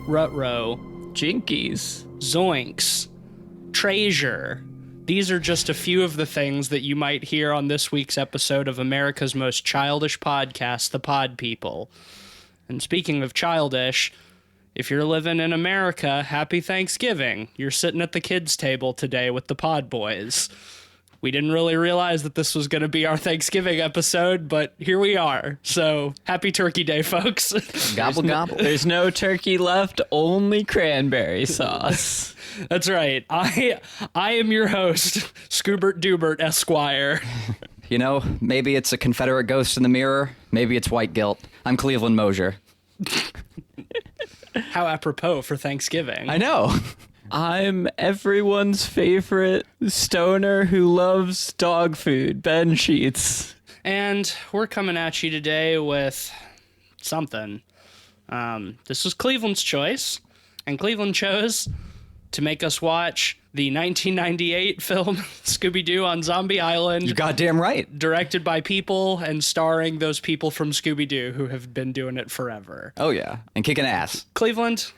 Ruh-roh, Jinkies. zoinks, treasure. These are just a few of the things that you might hear on this week's episode of America's most childish podcast, The Pod People. And speaking of childish, if you're living in America, happy Thanksgiving. You're sitting at the kids' table today with the Pod Boys. We didn't really realize that this was going to be our Thanksgiving episode, but here we are. So, happy Turkey Day, folks. Gobble, gobble. There's no turkey left, only cranberry sauce. That's right. I am your host, Scoobert Doobert Esquire. You know, maybe it's a Confederate ghost in the mirror. Maybe it's white guilt. I'm Cleveland Mosier. How apropos for Thanksgiving. I know. I'm everyone's favorite stoner who loves dog food, Ben Sheets. And we're coming at you today with something. This was Cleveland's choice, and Cleveland chose to make us watch the 1998 film Scooby-Doo on Zombie Island. You goddamn right. Directed by people and starring those people from Scooby-Doo who have been doing it forever. Oh, yeah. And kicking ass. Cleveland,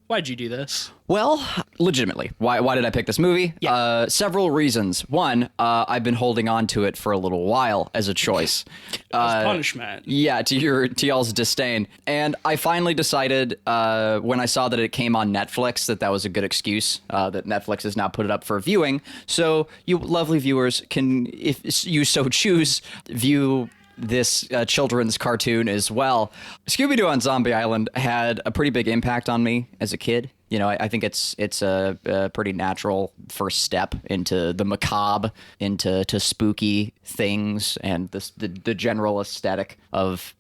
why'd you do this? Well, legitimately, why did I pick this movie? Yeah. Several reasons. One, I've been holding on to it for a little while as a choice. As punishment. Yeah, to y'all's disdain. And I finally decided when I saw that it came on Netflix that was a good excuse, that Netflix has now put it up for viewing. So you lovely viewers can, if you so choose, view this children's cartoon as well. Scooby-Doo on Zombie Island had a pretty big impact on me as a kid. You know, I think it's a pretty natural first step into the macabre, into spooky things, and the general aesthetic of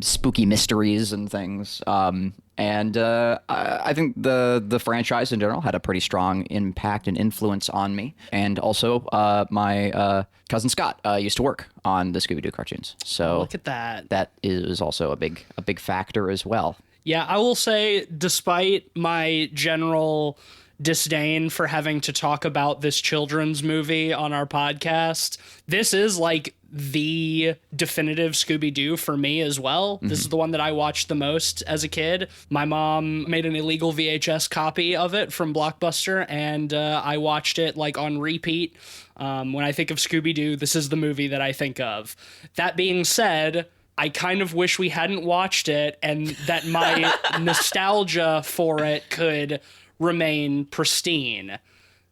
spooky mysteries and things. And I think the franchise in general had a pretty strong impact and influence on me. And also, my cousin Scott used to work on the Scooby-Doo cartoons. So Look at that. That is also a big factor as well. Yeah, I will say, despite my general disdain for having to talk about this children's movie on our podcast, this is like the definitive Scooby-Doo for me as well. Mm-hmm. This is the one that I watched the most as a kid. My mom made an illegal VHS copy of it from Blockbuster, and I watched it like on repeat. When I think of Scooby-Doo, this is the movie that I think of. That being said, I kind of wish we hadn't watched it and that my nostalgia for it could remain pristine,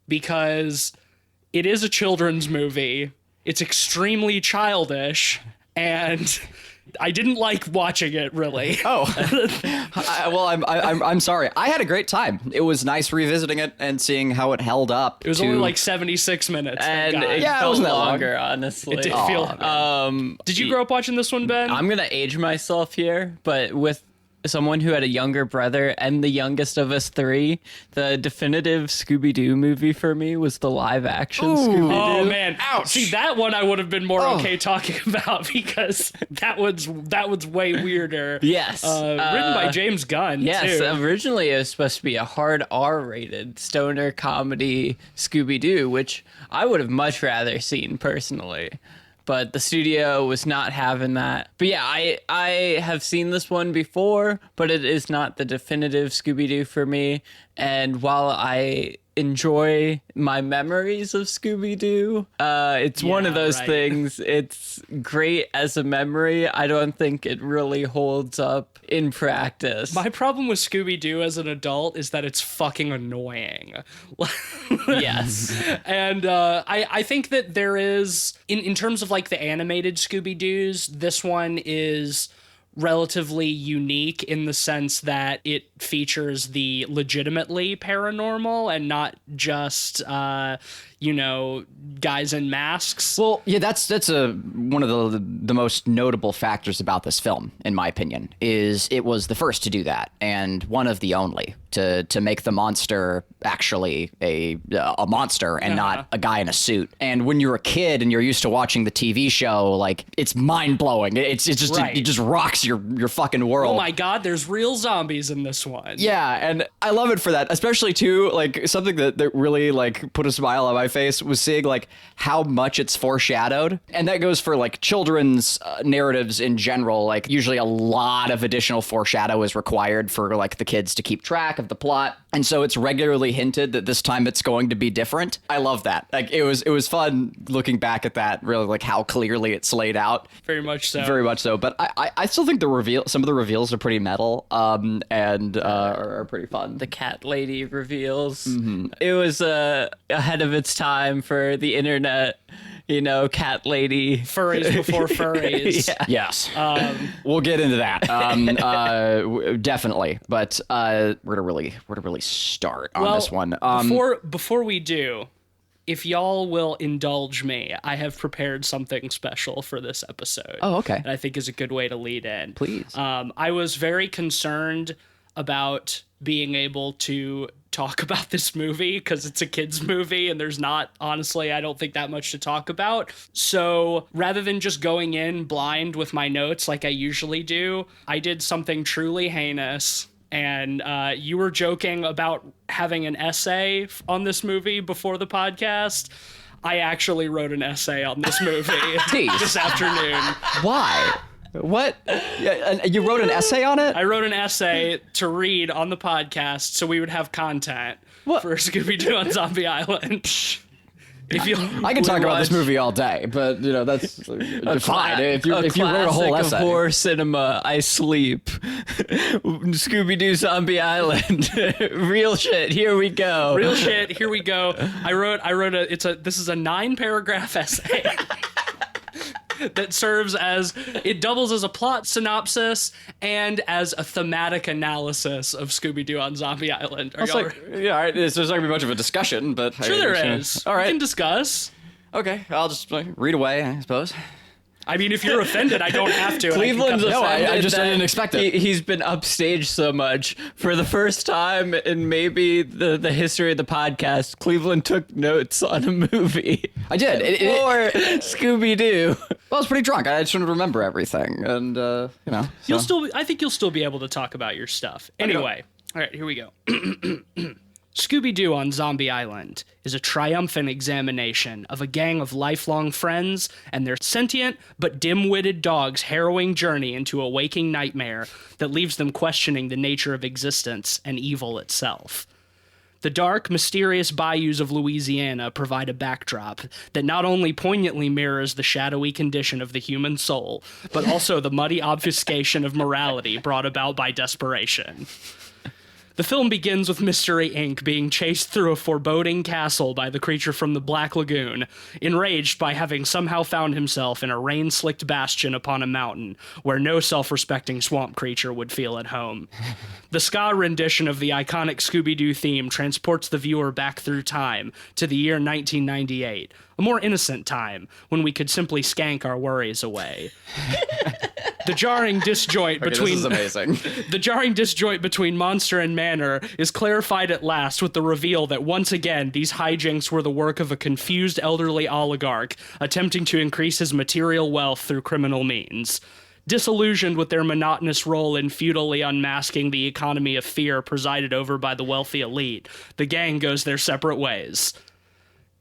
because it is a children's movie. It's extremely childish, and I didn't like watching it, really. Oh, I'm sorry. I had a great time. It was nice revisiting it and seeing how it held up. It was only like 76 minutes. And it felt wasn't that longer, honestly. It did feel. Did you grow up watching this one, Ben? I'm gonna age myself here, but with someone who had a younger brother and the youngest of us three, the definitive Scooby-Doo movie for me was the live-action Scooby-Doo. Oh man! Ouch! See, that one I would have been more okay talking about, because that was way weirder. Yes, written by James Gunn. Yes, too. Originally it was supposed to be a hard R-rated stoner comedy Scooby-Doo, which I would have much rather seen personally. But the studio was not having that. But yeah, I have seen this one before, but it is not the definitive Scooby-Doo for me. And while I enjoy my memories of Scooby-Doo, it's one of those things. It's great as a memory. I don't think it really holds up in practice. My problem with Scooby-Doo as an adult is that it's fucking annoying. Yes. And I think that there is, in terms of like the animated Scooby-Doos, this one is relatively unique in the sense that it features the legitimately paranormal and not just guys in masks. Well, yeah, that's one of the most notable factors about this film, in my opinion, is it was the first to do that, and one of the only to make the monster actually a monster and not a guy in a suit. And when you're a kid and you're used to watching the TV show, like, it's mind blowing. It just rocks rocks your fucking world. Oh my God, there's real zombies in this one. Yeah, and I love it for that, especially too, like something that really like put a smile on my face was seeing like how much it's foreshadowed. And that goes for like children's narratives in general. Like usually a lot of additional foreshadow is required for like the kids to keep track of the plot. And so it's regularly hinted that this time it's going to be different. I love that. Like it was fun looking back at that, really like how clearly it's laid out. Very much so. Very much so. But I still think some of the reveals are pretty metal and are pretty fun. The cat lady reveals. It was ahead of its time for the internet. You know, cat lady. Furries before furries. Yeah. Yes. We'll get into that. Definitely. But where to really start on this one? Before we do, if y'all will indulge me, I have prepared something special for this episode. Oh, okay. That I think is a good way to lead in. Please. I was very concerned about being able to talk about this movie because it's a kid's movie and there's not, honestly, I don't think that much to talk about. So rather than just going in blind with my notes like I usually do, I did something truly heinous. And you were joking about having an essay on this movie before the podcast. I actually wrote an essay on this movie this afternoon. Why? What? You wrote an essay on it? I wrote an essay to read on the podcast so we would have content for Scooby-Doo on Zombie Island. If you, I can talk about this movie all day, but you know that's fine. If you wrote a whole essay, of horror cinema, I sleep. Scooby-Doo Zombie Island, real shit. Here we go. Real shit. Here we go. I wrote this is a 9-paragraph essay. That serves as, it doubles as a plot synopsis and as a thematic analysis of Scooby-Doo on Zombie Island. yeah, all right. There's not gonna be much of a discussion, but Sure there is. All right, we can discuss. Okay, I'll just read away, I suppose. I mean, if you're offended, I don't have to. Cleveland's offended. I didn't expect it. He's been upstaged so much. For the first time in maybe the history of the podcast, Cleveland took notes on a movie. I did. Or Scooby-Doo. Well, I was pretty drunk. I just didn't remember everything, and you know. So. I think you'll still be able to talk about your stuff. Anyway, all right, here we go. Scooby-Doo on Zombie Island is a triumphant examination of a gang of lifelong friends and their sentient but dim-witted dog's harrowing journey into a waking nightmare that leaves them questioning the nature of existence and evil itself. The dark, mysterious bayous of Louisiana provide a backdrop that not only poignantly mirrors the shadowy condition of the human soul, but also the muddy obfuscation of morality brought about by desperation. The film begins with Mystery Inc. being chased through a foreboding castle by the creature from the Black Lagoon, enraged by having somehow found himself in a rain-slicked bastion upon a mountain where no self-respecting swamp creature would feel at home. The ska rendition of the iconic Scooby-Doo theme transports the viewer back through time to the year 1998, a more innocent time when we could simply skank our worries away. The jarring disjoint between this is amazing. The jarring disjoint between monster and manor is clarified at last with the reveal that once again these hijinks were the work of a confused elderly oligarch attempting to increase his material wealth through criminal means. Disillusioned with their monotonous role in futilely unmasking the economy of fear presided over by the wealthy elite, the gang goes their separate ways.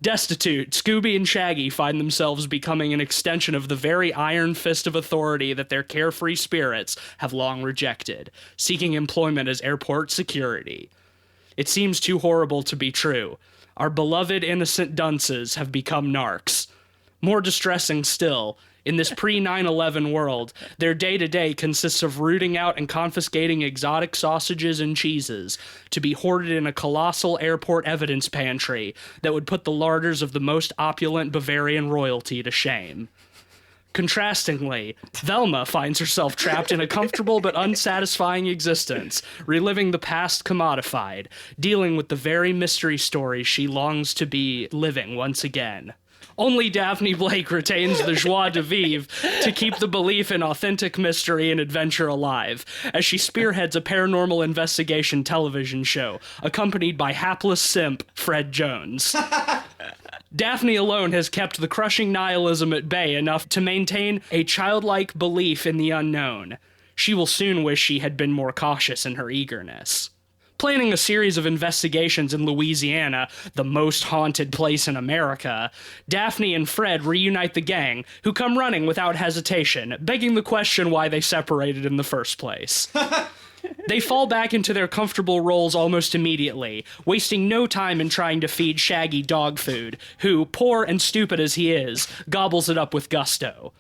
Destitute, Scooby and Shaggy find themselves becoming an extension of the very iron fist of authority that their carefree spirits have long rejected, seeking employment as airport security. It seems too horrible to be true. Our beloved innocent dunces have become narcs. More distressing still, in this pre-9/11 world, their day-to-day consists of rooting out and confiscating exotic sausages and cheeses to be hoarded in a colossal airport evidence pantry that would put the larders of the most opulent Bavarian royalty to shame. Contrastingly, Velma finds herself trapped in a comfortable but unsatisfying existence, reliving the past commodified, dealing with the very mystery stories she longs to be living once again. Only Daphne Blake retains the joie de vivre to keep the belief in authentic mystery and adventure alive, as she spearheads a paranormal investigation television show, accompanied by hapless simp Fred Jones. Daphne alone has kept the crushing nihilism at bay enough to maintain a childlike belief in the unknown. She will soon wish she had been more cautious in her eagerness. Planning a series of investigations in Louisiana, the most haunted place in America, Daphne and Fred reunite the gang, who come running without hesitation, begging the question why they separated in the first place. They fall back into their comfortable roles almost immediately, wasting no time in trying to feed Shaggy dog food, who, poor and stupid as he is, gobbles it up with gusto.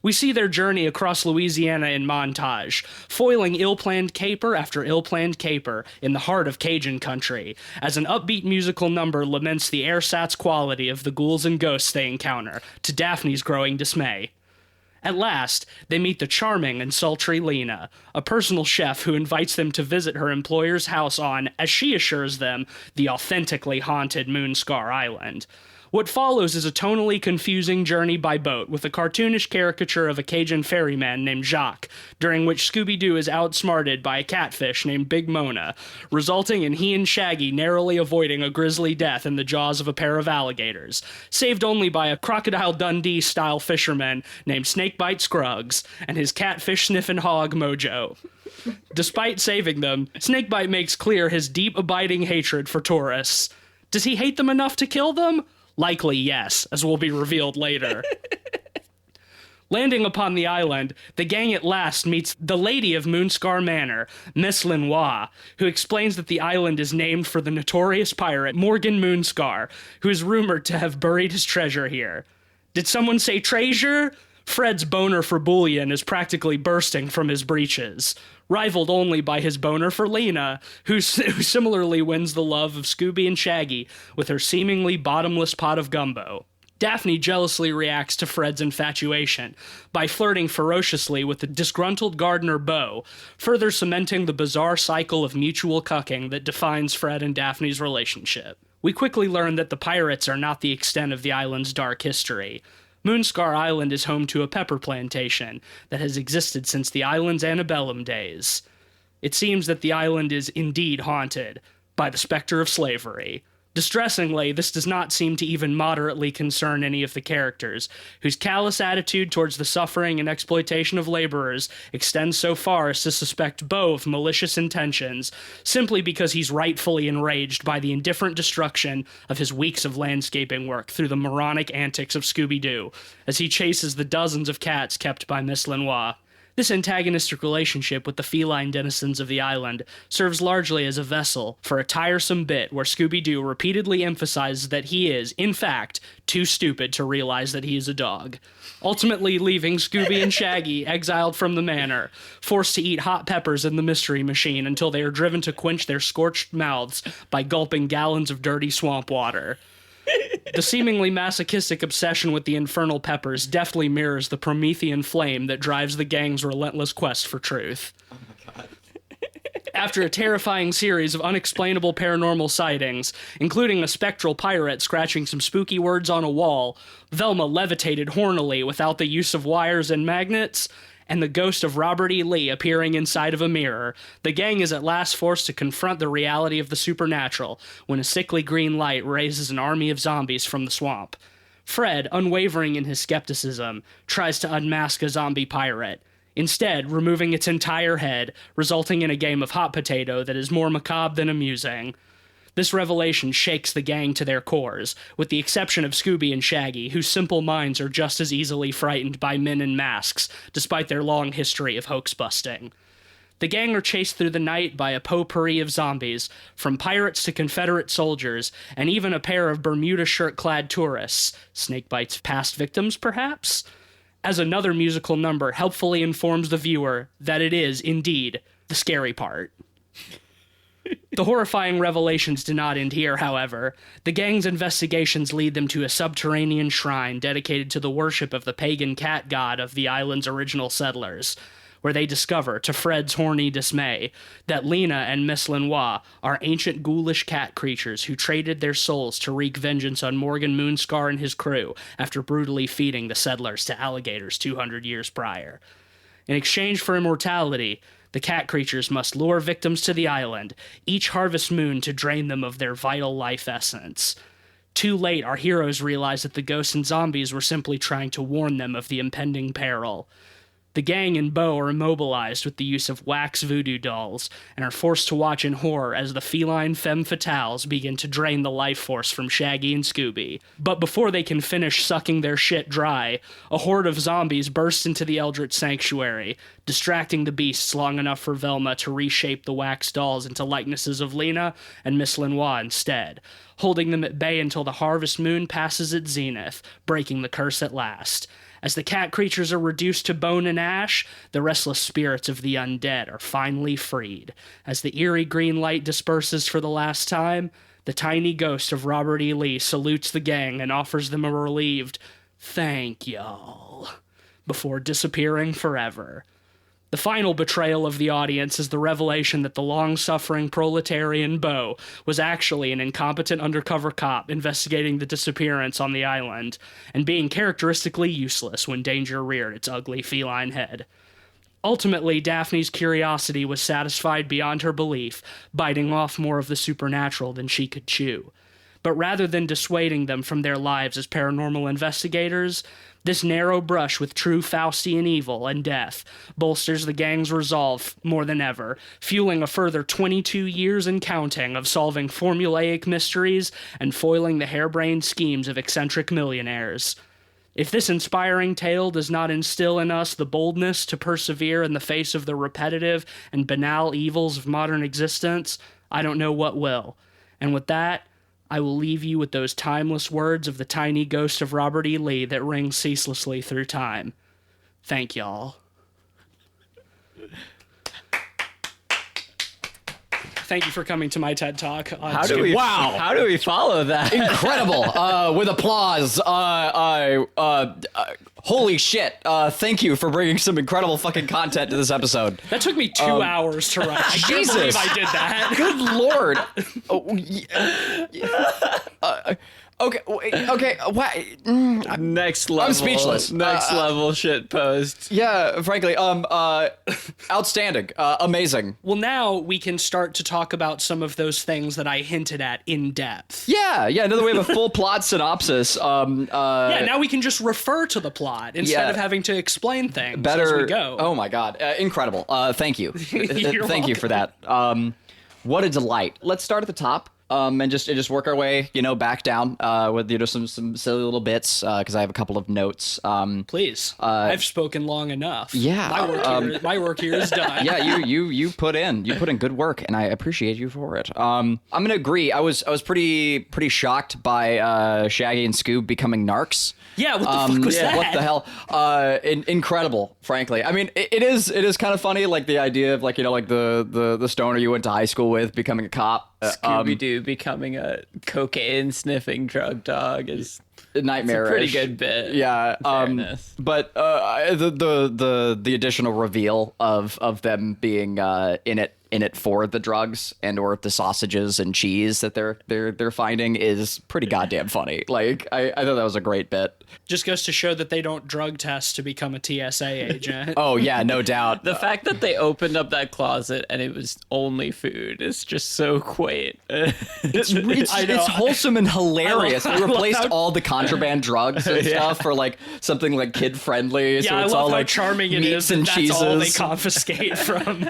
We see their journey across Louisiana in montage, foiling ill-planned caper after ill-planned caper in the heart of Cajun country, as an upbeat musical number laments the ersatz quality of the ghouls and ghosts they encounter, to Daphne's growing dismay. At last, they meet the charming and sultry Lena, a personal chef who invites them to visit her employer's house on, as she assures them, the authentically haunted Moonscar Island. What follows is a tonally confusing journey by boat with a cartoonish caricature of a Cajun ferryman named Jacques, during which Scooby-Doo is outsmarted by a catfish named Big Mona, resulting in he and Shaggy narrowly avoiding a grisly death in the jaws of a pair of alligators, saved only by a Crocodile Dundee-style fisherman named Snakebite Scruggs and his catfish-sniffing hog Mojo. Despite saving them, Snakebite makes clear his deep, abiding hatred for tourists. Does he hate them enough to kill them? Likely yes, as will be revealed later. Landing upon the island, the gang at last meets the lady of Moonscar Manor, Miss Lenoir, who explains that the island is named for the notorious pirate Morgan Moonscar, who is rumored to have buried his treasure here. Did someone say treasure? Fred's boner for bullion is practically bursting from his breeches, rivaled only by his boner for Lena, who similarly wins the love of Scooby and Shaggy with her seemingly bottomless pot of gumbo. Daphne jealously reacts to Fred's infatuation by flirting ferociously with the disgruntled gardener Beau, further cementing the bizarre cycle of mutual cucking that defines Fred and Daphne's relationship. We quickly learn that the pirates are not the extent of the island's dark history. Moonscar Island is home to a pepper plantation that has existed since the island's antebellum days. It seems that the island is indeed haunted by the specter of slavery. Distressingly, this does not seem to even moderately concern any of the characters, whose callous attitude towards the suffering and exploitation of laborers extends so far as to suspect Beau of malicious intentions, simply because he's rightfully enraged by the indifferent destruction of his weeks of landscaping work through the moronic antics of Scooby-Doo, as he chases the dozens of cats kept by Miss Lenoir. This antagonistic relationship with the feline denizens of the island serves largely as a vessel for a tiresome bit where Scooby-Doo repeatedly emphasizes that he is, in fact, too stupid to realize that he is a dog, ultimately leaving Scooby and Shaggy exiled from the manor, forced to eat hot peppers in the mystery machine until they are driven to quench their scorched mouths by gulping gallons of dirty swamp water. The seemingly masochistic obsession with the infernal peppers deftly mirrors the Promethean flame that drives the gang's relentless quest for truth. Oh my god. After a terrifying series of unexplainable paranormal sightings, including a spectral pirate scratching some spooky words on a wall, Velma levitated hornily without the use of wires and magnets, and the ghost of Robert E. Lee appearing inside of a mirror, the gang is at last forced to confront the reality of the supernatural when a sickly green light raises an army of zombies from the swamp. Fred, unwavering in his skepticism, tries to unmask a zombie pirate, instead removing its entire head, resulting in a game of hot potato that is more macabre than amusing. This revelation shakes the gang to their cores, with the exception of Scooby and Shaggy, whose simple minds are just as easily frightened by men in masks, despite their long history of hoax-busting. The gang are chased through the night by a potpourri of zombies, from pirates to Confederate soldiers, and even a pair of Bermuda shirt-clad tourists, Snakebite's past victims, perhaps? As another musical number helpfully informs the viewer that it is, indeed, the scary part. The horrifying revelations do not end here, however. The gang's investigations lead them to a subterranean shrine dedicated to the worship of the pagan cat god of the island's original settlers, where they discover, to Fred's horny dismay, that Lena and Miss Lenoir are ancient ghoulish cat creatures who traded their souls to wreak vengeance on Morgan Moonscar and his crew after brutally feeding the settlers to alligators 200 years prior. In exchange for immortality, the cat creatures must lure victims to the island, each harvest moon to drain them of their vital life essence. Too late, our heroes realize that the ghosts and zombies were simply trying to warn them of the impending peril. The gang and Bo are immobilized with the use of wax voodoo dolls and are forced to watch in horror as the feline femme fatales begin to drain the life force from Shaggy and Scooby. But before they can finish sucking their shit dry, a horde of zombies bursts into the Eldritch Sanctuary, distracting the beasts long enough for Velma to reshape the wax dolls into likenesses of Lena and Miss Lenoir instead, holding them at bay until the harvest moon passes its zenith, breaking the curse at last. As the cat creatures are reduced to bone and ash, the restless spirits of the undead are finally freed. As the eerie green light disperses for the last time, the tiny ghost of Robert E. Lee salutes the gang and offers them a relieved, "Thank y'all," before disappearing forever. The final betrayal of the audience is the revelation that the long-suffering proletarian Bo was actually an incompetent undercover cop investigating the disappearance on the island, and being characteristically useless when danger reared its ugly feline head. Ultimately, Daphne's curiosity was satisfied beyond her belief, biting off more of the supernatural than she could chew. But rather than dissuading them from their lives as paranormal investigators, this narrow brush with true Faustian evil and death bolsters the gang's resolve more than ever, fueling a further 22 years and counting of solving formulaic mysteries and foiling the harebrained schemes of eccentric millionaires. If this inspiring tale does not instill in us the boldness to persevere in the face of the repetitive and banal evils of modern existence, I don't know what will. And with that, I will leave you with those timeless words of the tiny ghost of Robert E. Lee that ring ceaselessly through time. Thank y'all. Thank you for coming to my TED Talk. How do we follow that? Incredible. With applause. Holy shit. Thank you for bringing some incredible fucking content to this episode. That took me 2 hours to write. I can't Jesus. believe I did that. Good lord. Okay. Next level. I'm speechless. Next level shit post. Yeah, frankly, outstanding, amazing. Well, now we can start to talk about some of those things that I hinted at in depth. Yeah. Now that we have a full plot synopsis, Now we can just refer to the plot instead of having to explain things as we go. Oh my god, incredible. Thank you. Thank you for that. What a delight. Let's start at the top. And just work our way, back down with some silly little bits because I have a couple of notes. Please, I've spoken long enough. Yeah, my work here is done. Yeah, you put in good work, and I appreciate you for it. I'm gonna agree. I was pretty shocked by Shaggy and Scoob becoming narcs. Yeah, what the fuck was that? What the hell? Incredible, frankly. I mean, it is kind of funny, like the idea of the stoner you went to high school with becoming a cop. Scooby-Doo becoming a cocaine-sniffing drug dog is nightmarish. It's a pretty good bit. Yeah. But the additional reveal of them being in it for the drugs and or the sausages and cheese that they're finding is pretty goddamn funny. Like I thought that was a great bit. Just goes to show that they don't drug test to become a TSA agent. Oh yeah, no doubt. The fact that they opened up that closet and it was only food is just so quaint. It's wholesome and hilarious. They replaced all the contraband drugs and stuff for like something like kid friendly. Yeah, so I it's love all how like charming it meats is. and That's cheeses. all they confiscate from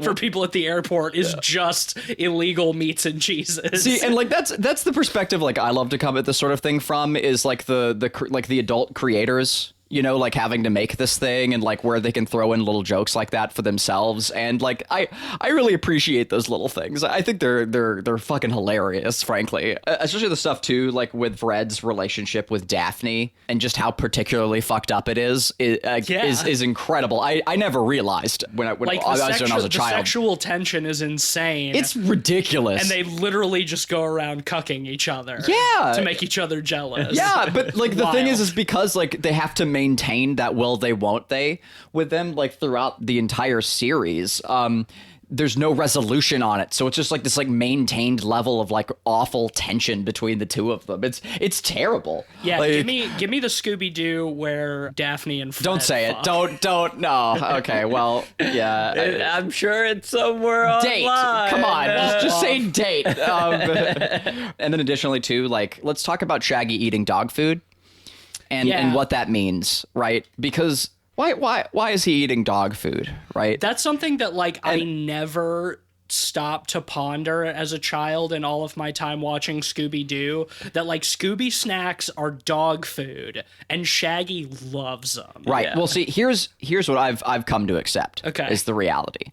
for people at the airport is just illegal meats and cheeses. See, and like that's the perspective like I love to come at this sort of thing from is like the adult creators, like having to make this thing and like where they can throw in little jokes like that for themselves. And like I really appreciate those little things. I think they're fucking hilarious, frankly. Especially the stuff too, like with Fred's relationship with Daphne and just how particularly fucked up it is incredible. I never realized when I was a child. The sexual tension is insane. It's ridiculous. And they literally just go around cucking each other. Yeah. To make each other jealous. Yeah, but like the thing Wild. is because like they have to maintain that will they won't they with them like throughout the entire series. There's no resolution on it, so it's just like this like maintained level of like awful tension between the two of them. It's terrible. Yeah, like, give me the Scooby-Doo where Daphne and Fred don't say fuck. it. Don't. No. Okay. Well, yeah. I'm sure it's somewhere online. Date. Come on. Just say date. And then additionally too, like let's talk about Shaggy eating dog food and what that means, right? Because why is he eating dog food, right? That's something that like I never stopped to ponder as a child in all of my time watching Scooby-Doo, that like Scooby snacks are dog food and Shaggy loves them. Right. Yeah. Well, see, here's what I've come to accept. Okay. Is the reality.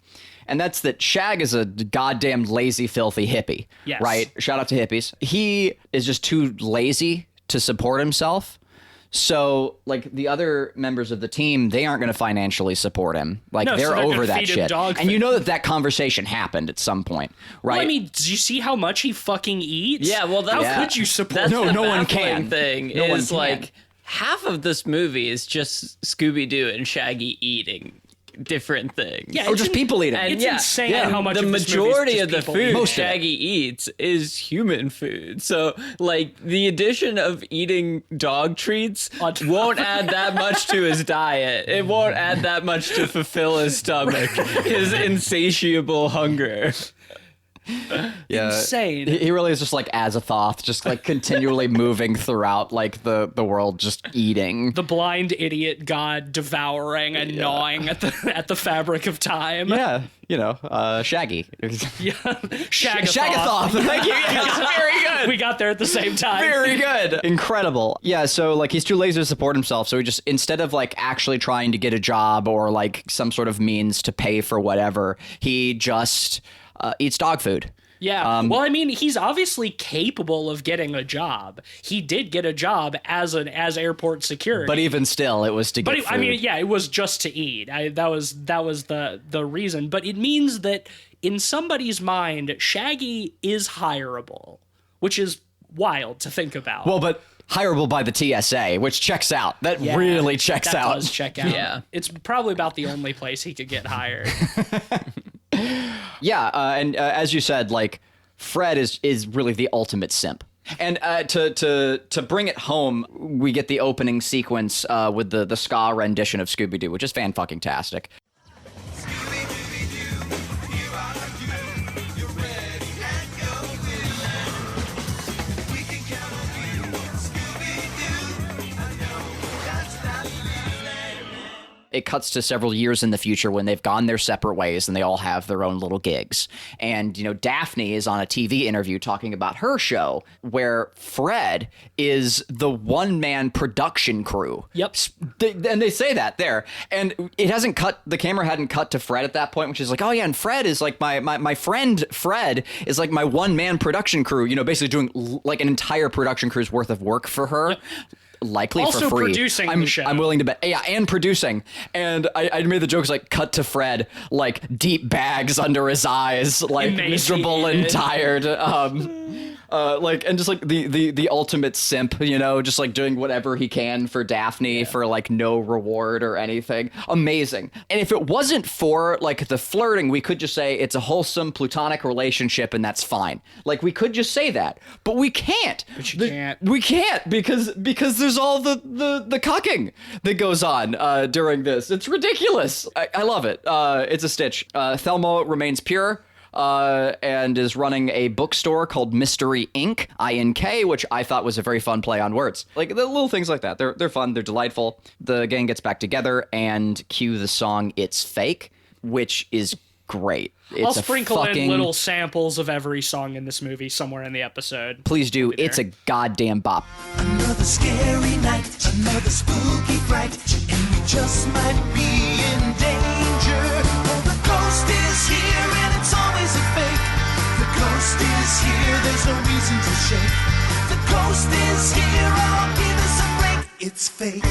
And that's that Shag is a goddamn lazy, filthy hippie. Yes. Right? Shout out to hippies. He is just too lazy to support himself. So, like, the other members of the team, they aren't going to financially support him. Like, No, so they're they're gonna over that feed him shit. dog And you food. know that conversation happened at some point, right? Well, I mean, do you see how much he fucking eats? Yeah, well, how that's- could you support? That's No, the no one baffling can. thing No one is can. like half of this movie is just Scooby-Doo and Shaggy eating different things. Yeah, or it's just people eating. It's insane how much the of this movie is majority just of the people food eating. Most of it. Shaggy eats is human food. So, like, the addition of eating dog treats On top won't add that much to his diet. It won't add that much to fulfill his stomach, his insatiable hunger. Yeah. Insane. He really is just like Azathoth, just like continually moving throughout like the world, just eating. The blind idiot god devouring and gnawing at the fabric of time. Yeah, Shaggy. Yeah. Shagathon. Thank you. Yes, very good. We got there at the same time. Very good. Incredible. Yeah, so like he's too lazy to support himself, so he just, instead of like actually trying to get a job or like some sort of means to pay for whatever, he just eats dog food. Yeah. Well, I mean, he's obviously capable of getting a job. He did get a job as airport security. But even still, it was to get food. I mean, yeah, it was just to eat. That was the reason. But it means that in somebody's mind, Shaggy is hireable, which is wild to think about. Well, but hireable by the TSA, which checks out. That Yeah, really checks that out. does check out. Yeah. It's probably about the only place he could get hired. Yeah, and as you said, like Fred is really the ultimate simp. And to bring it home, we get the opening sequence with the ska rendition of Scooby-Doo, which is fan-fucking-tastic. It cuts to several years in the future when they've gone their separate ways and they all have their own little gigs. And, Daphne is on a TV interview talking about her show where Fred is the one-man production crew. Yep. And they say that there. And the camera hadn't cut to Fred at that point, which is like, oh yeah, and Fred is like my friend Fred is like my one-man production crew, basically doing like an entire production crew's worth of work for her. Yep. Likely Also for free. producing the show. I'm willing to bet. Yeah, and producing. And I made the jokes like cut to Fred, like deep bags under his eyes, like miserable and tired. And just like the ultimate simp, just like doing whatever he can for Daphne for like no reward or anything. Amazing. And if it wasn't for like the flirting, we could just say it's a wholesome platonic relationship and that's fine. Like we could just say that, but we can't. But you can't. We can't because there's all the cucking that goes on during this. It's ridiculous. I love it. It's a stitch. Thelma remains pure. And is running a bookstore called Mystery Inc., I-N-K, which I thought was a very fun play on words. Like, the little things like that. They're fun. They're delightful. The gang gets back together and cue the song It's Fake, which is great. I'll sprinkle in little samples of every song in this movie somewhere in the episode. Please do. It's a goddamn bop. Another scary night, another spooky fright, and we just might be in danger. Oh, the ghost is here, and it's always a fake. The ghost is here, there's no reason to shake. The ghost is here, oh, give us a break. It's fake.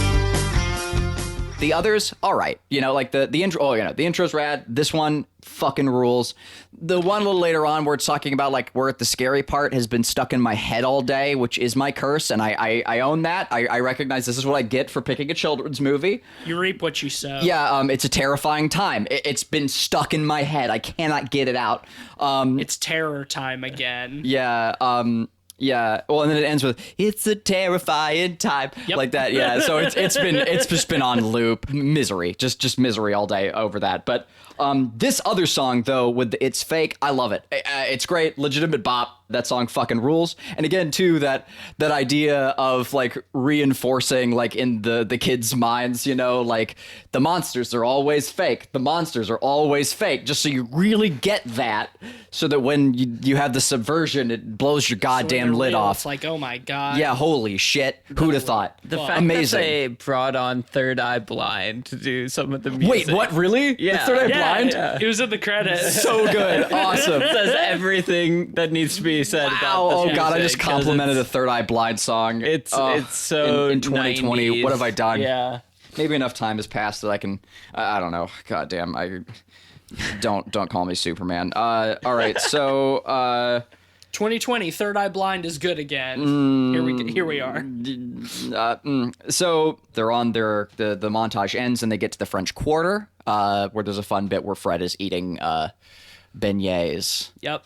The others, all right. Like the intro, the intro's rad. This one fucking rules. The one a little later on where it's talking about like where the scary part has been stuck in my head all day, which is my curse, and I own that. I recognize this is what I get for picking a children's movie. You reap what you sow. Yeah, it's a terrifying time. It's been stuck in my head. I cannot get it out. It's terror time again. Yeah, yeah. Well, and then it ends with "It's a terrifying time," Yep. like that. Yeah. So it's just been on loop. Misery, just misery all day over that. But this other song though, with the "It's Fake," I love it. It's great, legitimate bop. That song fucking rules. And again, too, that idea of like reinforcing like in the kids' minds, like the monsters are always fake. The monsters are always fake. Just so you really get that, so that when you have the subversion, it blows your goddamn lid off. It's like, oh my god. Yeah, holy shit. Who'd have thought? The fact Amazing. that they brought on Third Eye Blind to do some of the music. Wait, what? Really? Yeah. The Third Eye Blind? Yeah. It was in the credits. So good. Awesome. It says everything that needs to be said about this Oh god, I just music, 'cause complimented it's- the Third Eye Blind song. It's so in 2020. 90s. What have I done? Yeah. Maybe enough time has passed that I can. I don't know. God damn. Don't call me Superman. All right. So 2020, Third Eye Blind is good again. Here we are. so they're on the montage ends and they get to the French Quarter, where there's a fun bit where Fred is eating beignets. Yep.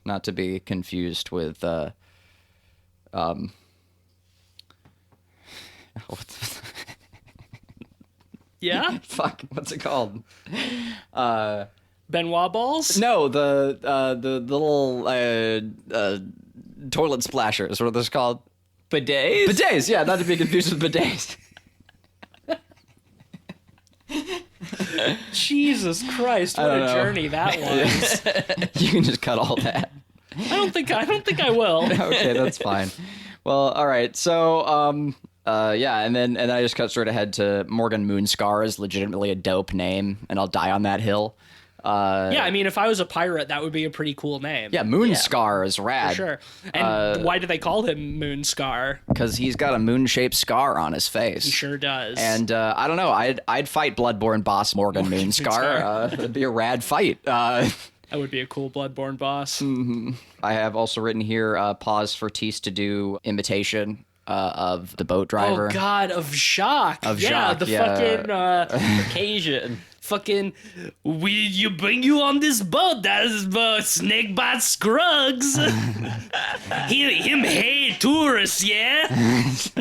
Not to be confused with Yeah. fuck, what's it called? Benoit balls. No, the little toilet splashers. What are those called? Bidets? Bidets. Yeah, not to be confused with bidets. Jesus Christ, what don't a know. journey that was. You can just cut all that. I don't think I will. Okay, that's fine. Well, all right. So, yeah, and then I just cut straight ahead to Morgan Moonscar is legitimately a dope name, and I'll die on that hill. Yeah, I mean, if I was a pirate, that would be a pretty cool name. Yeah, Moonscar is rad. Sure. And why do they call him Moonscar? Because he's got a moon-shaped scar on his face. He sure does. And I don't know. I'd fight Bloodborne boss Morgan Moonscar. It'd be a rad fight. That would be a cool Bloodborne boss. I have also written here pause for Tease to do imitation of the boat driver. Oh God, of Jacques. Of yeah, Jacques, the yeah. fucking Occasion. fucking. You bring you on this boat? That is Snakebite Scruggs. him hey tourists, yeah. It's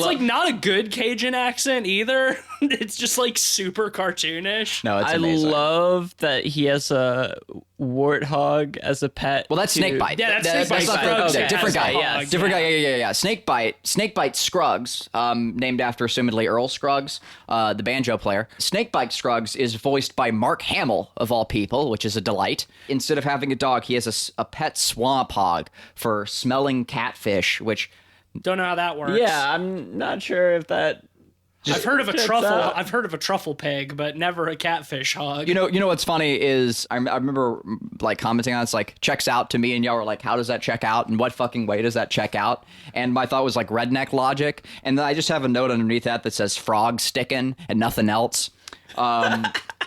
like not a good Cajun accent either. It's just like super cartoonish. No, it's I amazing. love that he has a warthog as a pet. Well, that's too. Snakebite. Yeah, that's not Snakebite the- Scruggs. okay, Yeah, different that's guy. the Yeah, hog, different yeah. guy. Yeah. Snakebite Scruggs, named after assumedly Earl Scruggs, the banjo player. Snakebite Scruggs is voiced by Mark Hamill, of all people, which is a delight. Instead of having a dog, he has a pet swamp hog for smelling catfish, which Don't know how that works. Yeah, I'm not sure if that. I've heard of a checks truffle. out. I've heard of a truffle pig, but never a catfish hog. You know what's funny is I remember like commenting on it, it's like checks out to me, and y'all were like, how does that check out, and what fucking way does that check out? And my thought was like redneck logic, and then I just have a note underneath that says frog sticking and nothing else.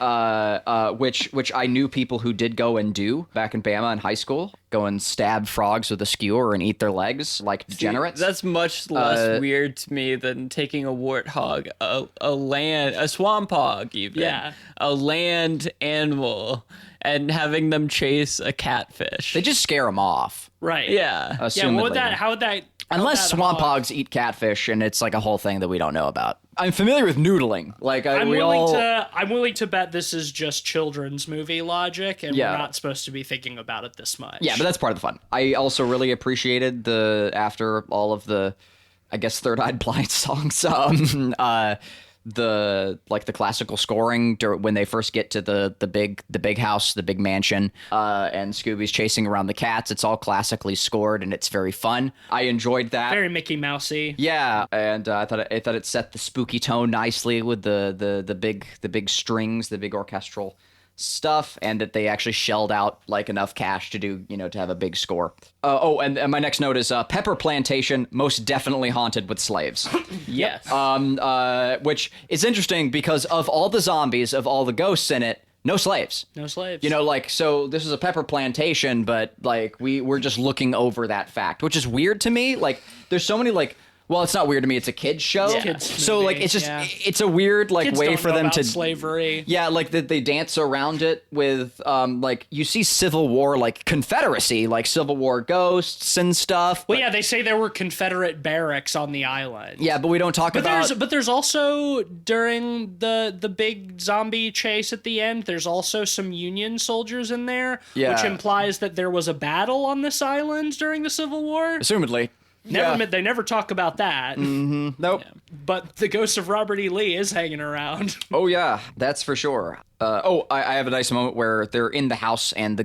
Which I knew people who did go and do back in Bama in high school, go and stab frogs with a skewer and eat their legs like degenerates. That's much less weird to me than taking a warthog, a swamp hog, even. Yeah. A land animal, and having them chase a catfish. They just scare them off. Right. Yeah. Yeah. Assumedly. What would that? How would that? Unless swamp hogs eat catfish, and it's like a whole thing that we don't know about. I'm familiar with noodling. Like I'm willing to bet this is just children's movie logic, and Yeah. we're not supposed to be thinking about it this much. Yeah, but that's part of the fun. I also really appreciated after all of the, I guess, Third Eye Blind songs, the classical scoring when they first get to the big house, the big mansion, and Scooby's chasing around the cats. It's all classically scored, and it's very fun. I enjoyed that. very Mickey Mousey. Yeah, and I thought it set the spooky tone nicely with the big strings, the big orchestral stuff, and that they actually shelled out like enough cash to do, to have a big score. And my next note is Pepper Plantation most definitely haunted with slaves. Yes. Which is interesting because of all the zombies, of all the ghosts in it, no slaves. No slaves. So this is a pepper plantation, but like we're just looking over that fact, which is weird to me. Like there's so many like Well, it's not weird to me. It's a kids show. It's a kids so movie, like it's just yeah. it's a weird like Kids way don't for know them about to slavery. Yeah, like that they dance around it with like you see Civil War like Confederacy, like Civil War ghosts and stuff. Well, yeah, they say there were Confederate barracks on the island. Yeah, but we don't talk about There's also during the big zombie chase at the end, there's also some Union soldiers in there, Yeah. which implies that there was a battle on this island during the Civil War. assumedly. They never talk about that. Nope. But the ghost of Robert E. Lee is hanging around. Oh yeah, that's for sure. I have a nice moment where they're in the house and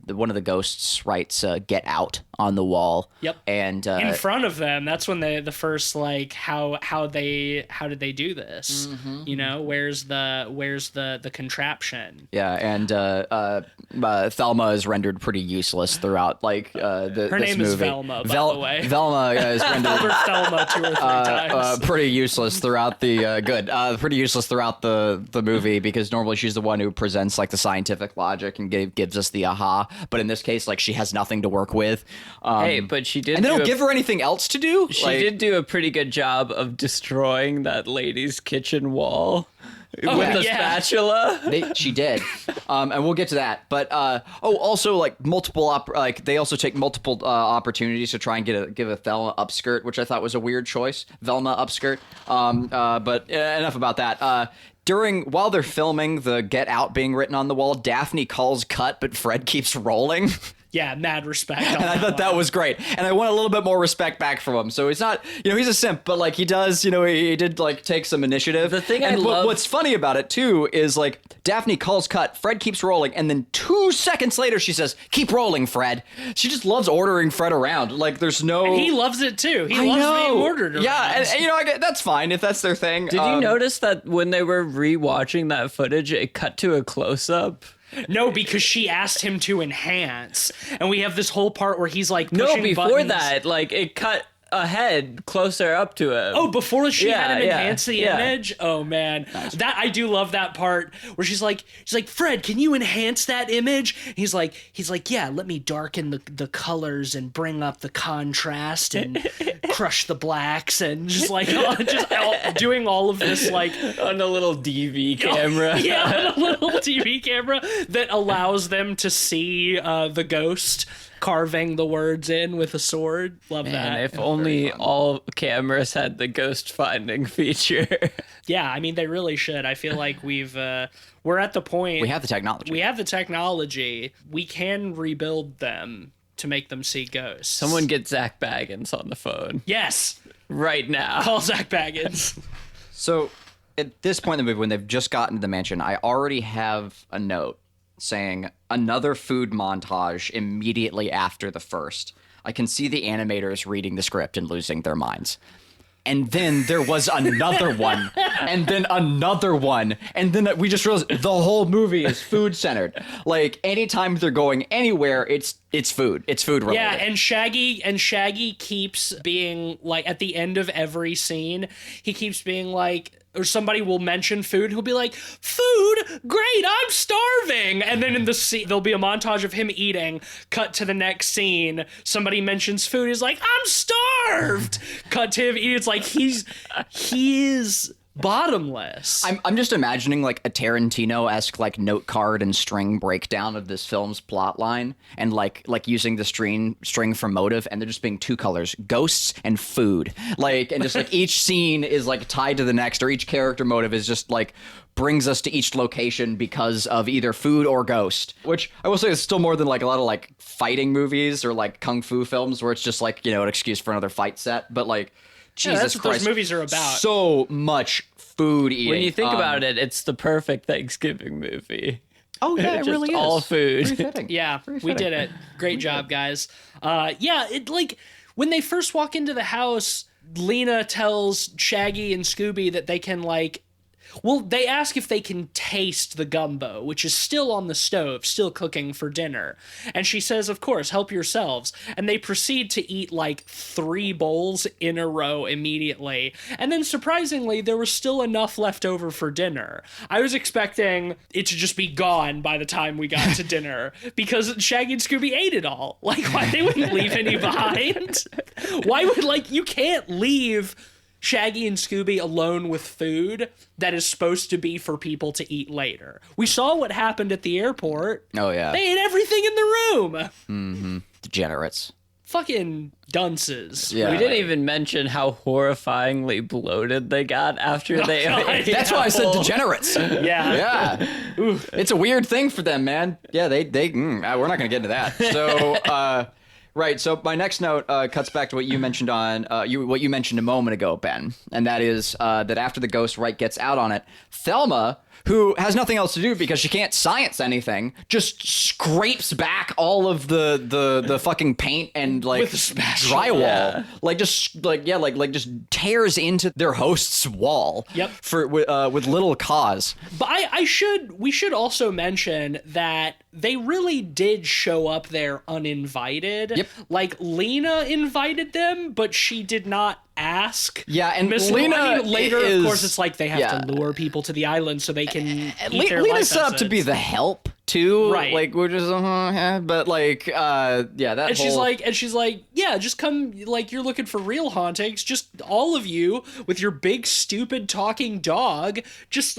one of the ghosts writes "Get Out" on the wall. Yep. And In front of them, that's when the first like how did they do this? You know, where's the contraption? yeah, and Thelma is rendered pretty useless throughout like Her this name movie. is Velma, by the way. Velma is rendered Over Thelma 2 or 3 times. pretty useless throughout the pretty useless throughout the movie because normally she's the one who presents like the scientific logic and gives us the aha, but in this case like she has nothing to work with. Hey, but she did. And they don't give her anything else to do. She Like, did do a pretty good job of destroying that lady's kitchen wall with the spatula. She did, and we'll get to that. But also like they also take multiple opportunities to try and give a Thelma upskirt, which I thought was a weird choice. Velma upskirt. But enough about that. While they're filming the "Get Out" being written on the wall, Daphne calls cut, but Fred keeps rolling. Yeah, mad respect. And I thought that was great. And I want a little bit more respect back from him. So he's not, he's a simp, but like he does, he did like take some initiative. The thing and I love- what's funny about it too is like Daphne calls cut, Fred keeps rolling, and then 2 seconds later she says, "Keep rolling, Fred." She just loves ordering Fred around. Like there's no. And he loves it too. He I loves know. being ordered around. Yeah, and that's fine if that's their thing. Did you notice that when they were rewatching that footage, it cut to a close-up? No, because she asked him to enhance, and we have this whole part where he's like pushing No, before buttons. that, like it cut ahead closer up to him. Oh, before she had him Yeah, enhance the yeah. image. Oh man, that I do love that part where she's like, "Fred, can you enhance that image?" He's like, "Yeah, let me darken the colors and bring up the contrast and crush the blacks and just doing all of this like on a little DV camera. yeah, on a little TV camera that allows them to see the ghost carving the words in with a sword. Love Man, that. if only all cameras had the ghost finding feature. Yeah, I mean they really should. I feel like we're at the point We have the technology. we have the technology. We can rebuild them to make them see ghosts. Someone get Zach Baggins on the phone yes, right now. call Zach Baggins. So at this point in the movie, when they've just gotten to the mansion, I already have a note saying another food montage immediately after the first. I can see the animators reading the script and losing their minds. And then there was another one, and then another one, and then we just realized the whole movie is food centered. Like anytime they're going anywhere, it's food. It's food related. Yeah, and Shaggy keeps being like at the end of every scene, he keeps being like, or somebody will mention food, he'll be like, "Food? Great, I'm starving." And then in the scene, there'll be a montage of him eating. Cut to the next scene, somebody mentions food, he's like, "I'm starved." Cut to him eating. It's like he is bottomless. I'm just imagining like a Tarantino-esque like note card and string breakdown of this film's plot line, and like using the string for motive, and there just being 2 colors, ghosts and food, like, and just like each scene is like tied to the next, or each character motive is just like brings us to each location because of either food or ghost, which I will say is still more than like a lot of like fighting movies or like kung fu films where it's just like, an excuse for another fight set, but like Jesus that's what Christ, those movies are about. So much food eating. When you think about it, it's the perfect Thanksgiving movie. Oh yeah, it Just really is. all food. Very fitting. Yeah, Very we fitting. did it. Great job, guys. Yeah, it like when they first walk into the house, Lena tells Shaggy and Scooby that they can like Well, they ask if they can taste the gumbo, which is still on the stove, still cooking for dinner. And she says, of course, help yourselves. And they proceed to eat like 3 bowls in a row immediately. And then surprisingly, there was still enough left over for dinner. I was expecting it to just be gone by the time we got to dinner because Shaggy and Scooby ate it all. Like, why they wouldn't leave any behind? Why would, like, you can't leave Shaggy and Scooby alone with food that is supposed to be for people to eat later. We saw what happened at the airport. Oh, yeah. They ate everything in the room. Mm-hmm. Degenerates. Fucking dunces. Yeah. We didn't even mention how horrifyingly bloated they got after they ate. That's why I said degenerates. Yeah. Yeah. It's a weird thing for them, man. Yeah, we're not going to get into that. So, right. So my next note cuts back to what you mentioned what you mentioned a moment ago, Ben, and that is that after the ghost gets out on it, Thelma, who has nothing else to do because she can't science anything, just scrapes back all of the fucking paint and like drywall, just tears into their host's wall. Yep. With little cause. But we should also mention that they really did show up there uninvited. Yep. Like, Lena invited them, but she did not ask. Yeah, and Lena later, is, of course, it's like they have to lure people to the island so they can eat their life Lena's set up to be the help too, right? Like we're just, but like, that. And she's like, yeah, just come. Like, you're looking for real hauntings. Just all of you with your big stupid talking dog. Just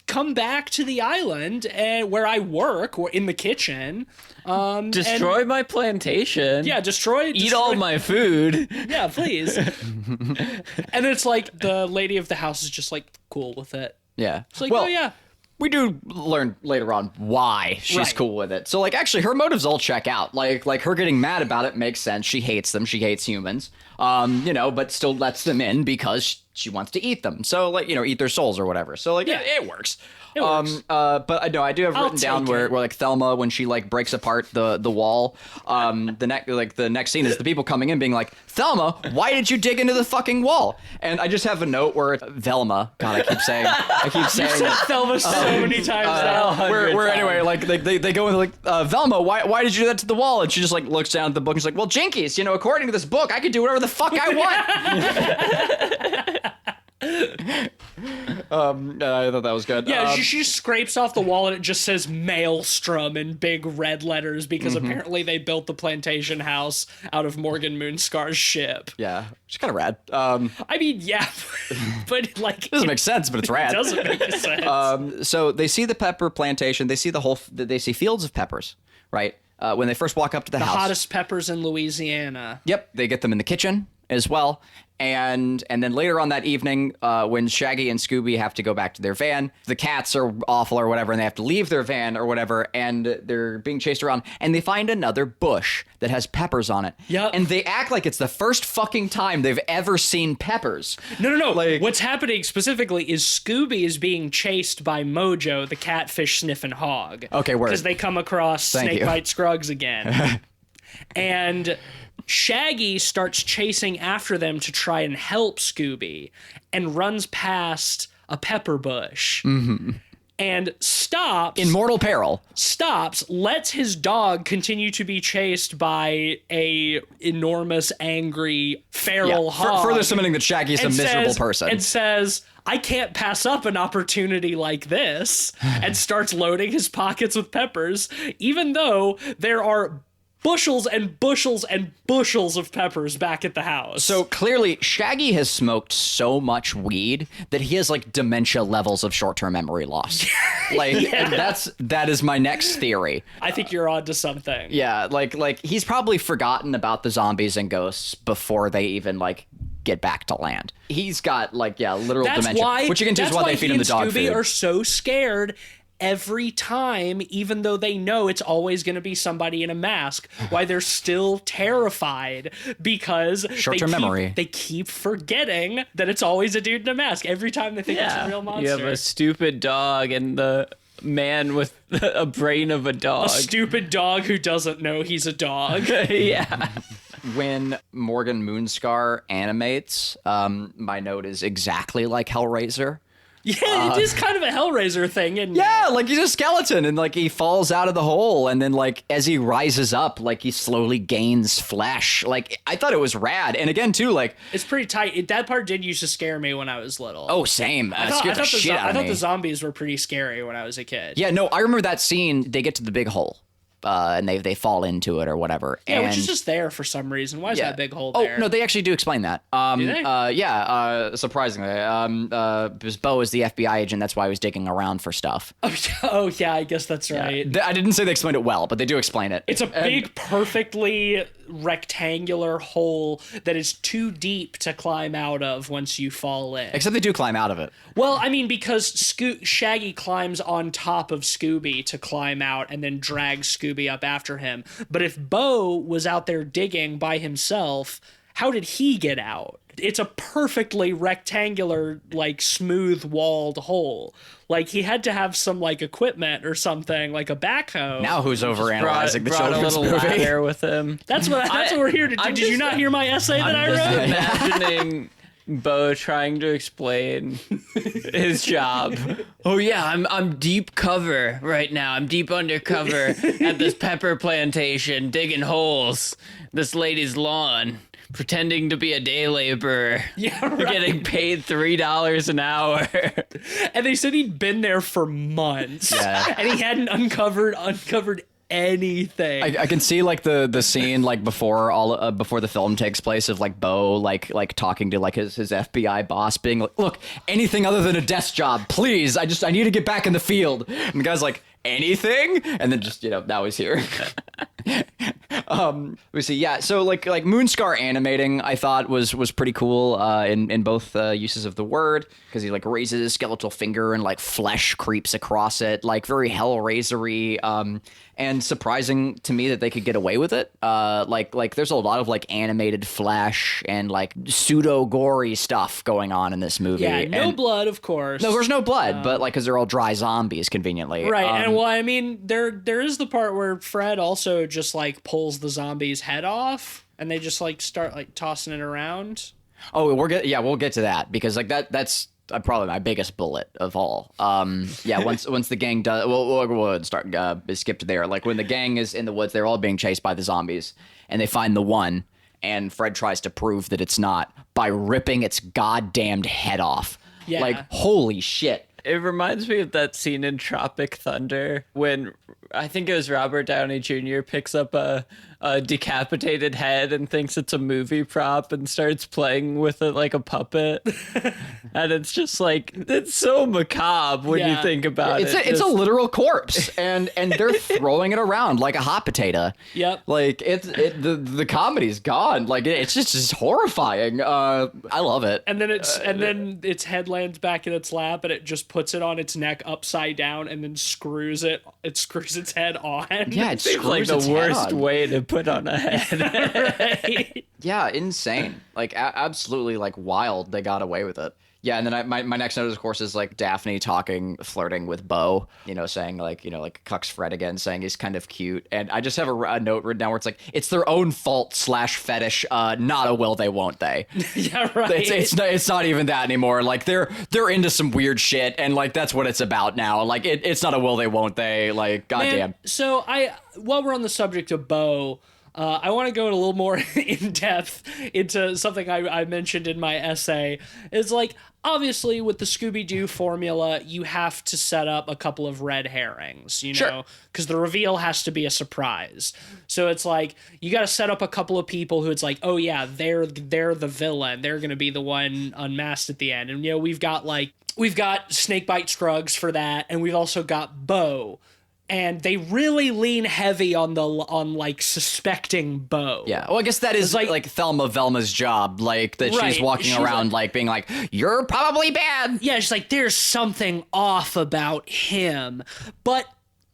come back to the island and where I work, or in the kitchen. Destroy my plantation. Yeah, destroy. Eat all my food. Yeah, please. And it's like the lady of the house is just like cool with it. Yeah. It's like, oh yeah. We do learn later on why she's cool with it. So, like, actually, her motives all check out. Like her getting mad about it makes sense. She hates them. She hates humans. But still lets them in because she wants to eat them. So, like, eat their souls or whatever. So, like, yeah, it works. It works. But I know I do have written down where like Thelma, when she like breaks apart the wall, the next scene is the people coming in being like, Thelma, why did you dig into the fucking wall? And I just have a note where Velma, God, I keep saying You said Thelma so many times now. Where anyway, like they go in like, Velma, why did you do that to the wall? And she just like looks down at the book and she's like, well, Jinkies, according to this book, I could do whatever the fuck I want. I thought that was good. Yeah, she scrapes off the wall and it just says Maelstrom in big red letters because apparently they built the plantation house out of Morgan Moonscar's ship. Yeah, which is kind of rad. I mean, yeah, but like... It doesn't make sense, but it's rad. It doesn't make sense. So they see the pepper plantation. They see they see fields of peppers, right? When they first walk up to the house. The hottest peppers in Louisiana. Yep, they get them in the kitchen as well. And then later on that evening, when Shaggy and Scooby have to go back to their van, the cats are awful or whatever, and they have to leave their van or whatever, and they're being chased around, and they find another bush that has peppers on it. Yep. And they act like it's the first fucking time they've ever seen peppers. No. Like, what's happening specifically is Scooby is being chased by Mojo, the catfish sniffing hog. Okay, word. Because they come across Snakebite Scruggs again. And Shaggy starts chasing after them to try and help Scooby and runs past a pepper bush. Mm-hmm. And stops. In mortal peril. Stops, lets his dog continue to be chased by a enormous, angry, feral hog. Further cementing that Shaggy is a miserable person. And says, I can't pass up an opportunity like this. And starts loading his pockets with peppers, even though there are bushels and bushels and bushels of peppers back at the house. So clearly, Shaggy has smoked so much weed that he has like dementia levels of short-term memory loss. And that is my next theory. I think you're onto something. Yeah, like he's probably forgotten about the zombies and ghosts before they even like get back to land. He's got literal dementia, which you can do is why they feed him the dog food. Scooby are so scared every time, even though they know it's always going to be somebody in a mask, why they're still terrified, because short-term memory. They keep forgetting that it's always a dude in a mask every time they think it's a real monster. You have a stupid dog and the man with a brain of a dog. A stupid dog who doesn't know he's a dog. Yeah. When Morgan Moonscar animates, my note is exactly like Hellraiser. Yeah, it is kind of a Hellraiser thing, isn't it? Yeah, like he's a skeleton, and like he falls out of the hole, and then like as he rises up, like he slowly gains flesh. Like I thought it was rad, and again too, like It's pretty tight. That part did used to scare me when I was little. oh same, scared the shit out of me. I thought the zombies were pretty scary when I was a kid. Yeah, no, I remember that scene. They get to the big hole, and they fall into it or whatever. Yeah, and which is just there for some reason. Why is that big hole Oh there? no, they actually do explain that. Do they? Surprisingly, because Bo is the FBI agent, that's why he was digging around for stuff. Oh yeah, I guess that's right. I didn't say they explained it well, but they do explain it. It's a big, perfectly rectangular hole that is too deep to climb out of once you fall in. Except they do climb out of it. Well, I mean, because Shaggy climbs on top of Scooby to climb out and then drags Scooby up after him. But if Bo was out there digging by himself, how did he get out? It's a perfectly rectangular, like, smooth-walled hole. Like, he had to have some, like, equipment or something, like a backhoe. Now who's overanalyzing the brought a children's little movie? ladder with him. That's what we're here to do. Did you not hear my essay that I wrote? Imagining Bo trying to explain his job. Oh yeah, I'm deep cover right now. I'm deep undercover at this pepper plantation, digging holes. This lady's lawn, pretending to be a day laborer. Yeah, right. Getting paid $3 an hour. And they said he'd been there for months. Yeah. And he hadn't uncovered anything. I can see like the scene like before before the film takes place of like Bo like talking to like his FBI boss being like, look, anything other than a desk job, please. I need to get back in the field. And the guy's like, anything? And then just, now he's here. We see, yeah. So like Moonscar animating, I thought was pretty cool in both uses of the word, because he like raises his skeletal finger and like flesh creeps across it, like very Hellraiser-y. And surprising to me that they could get away with it. Like there's a lot of like animated flesh and like pseudo gory stuff going on in this movie. Yeah, no blood, of course. No, there's no blood, but like because they're all dry zombies, conveniently. Right, and well, I mean, there is the part where Fred also just like pulls the zombie's head off, and they just like start like tossing it around. Oh, we'll get to that, because like that's probably my biggest bullet of all. Yeah, once the gang does, we'll start skip to there. Like when the gang is in the woods, they're all being chased by the zombies, and they find the one, and Fred tries to prove that it's not by ripping its goddamned head off. Yeah. Like holy shit. It reminds me of that scene in Tropic Thunder when I think it was Robert Downey Jr. picks up a decapitated head and thinks it's a movie prop and starts playing with it like a puppet. And it's just like, it's so macabre when you think about it. It's a literal corpse, and they're throwing it around like a hot potato. Yep. Like the comedy's gone. Like it's just horrifying. I love it. And then its head lands back in its lap, and it just puts it on its neck upside down, and then screws its head on. Yeah, it Seems like screws the its head worst on. way to put on a head. Right? Yeah, insane. Like absolutely like wild. They got away with it. Yeah, and then my next note, of course, is like Daphne flirting with Bo, saying like cucks Fred again, saying he's kind of cute. And I just have a note written down where it's like, it's their own fault / fetish, not a will they won't they. Yeah, right. It's not even that anymore. Like they're into some weird shit, and like that's what it's about now. Like it's not a will they won't they. Like goddamn. So while we're on the subject of Bo, I want to go a little more in depth into something I mentioned in my essay. Is like, obviously with the Scooby-Doo formula, you have to set up a couple of red herrings, Sure. because the reveal has to be a surprise. So it's like, you got to set up a couple of people who it's like, oh yeah, they're the villain. They're going to be the one unmasked at the end. And we've got Snakebite Scruggs for that, and we've also got Bo. And they really lean heavy on like suspecting Bo. Yeah, well, I guess that is like Thelma Velma's job, like that Right. she's walking She's around like being like, you're probably bad. Yeah, she's like, there's something off about him. But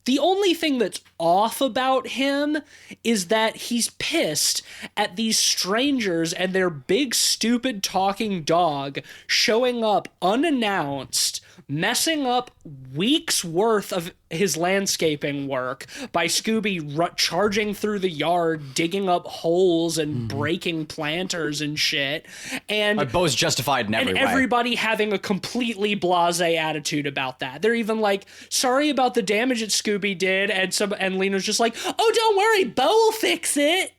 the only thing that's off about him is that he's pissed at these strangers and their big, stupid talking dog showing up unannounced messing up weeks worth of his landscaping work by Scooby charging through the yard, digging up holes and breaking planters and shit. And Bo's justified in every and way. everybody having a completely blasé attitude about that. They're even like, sorry about the damage that Scooby did, and Lena's just like, oh, don't worry, Bo will fix it.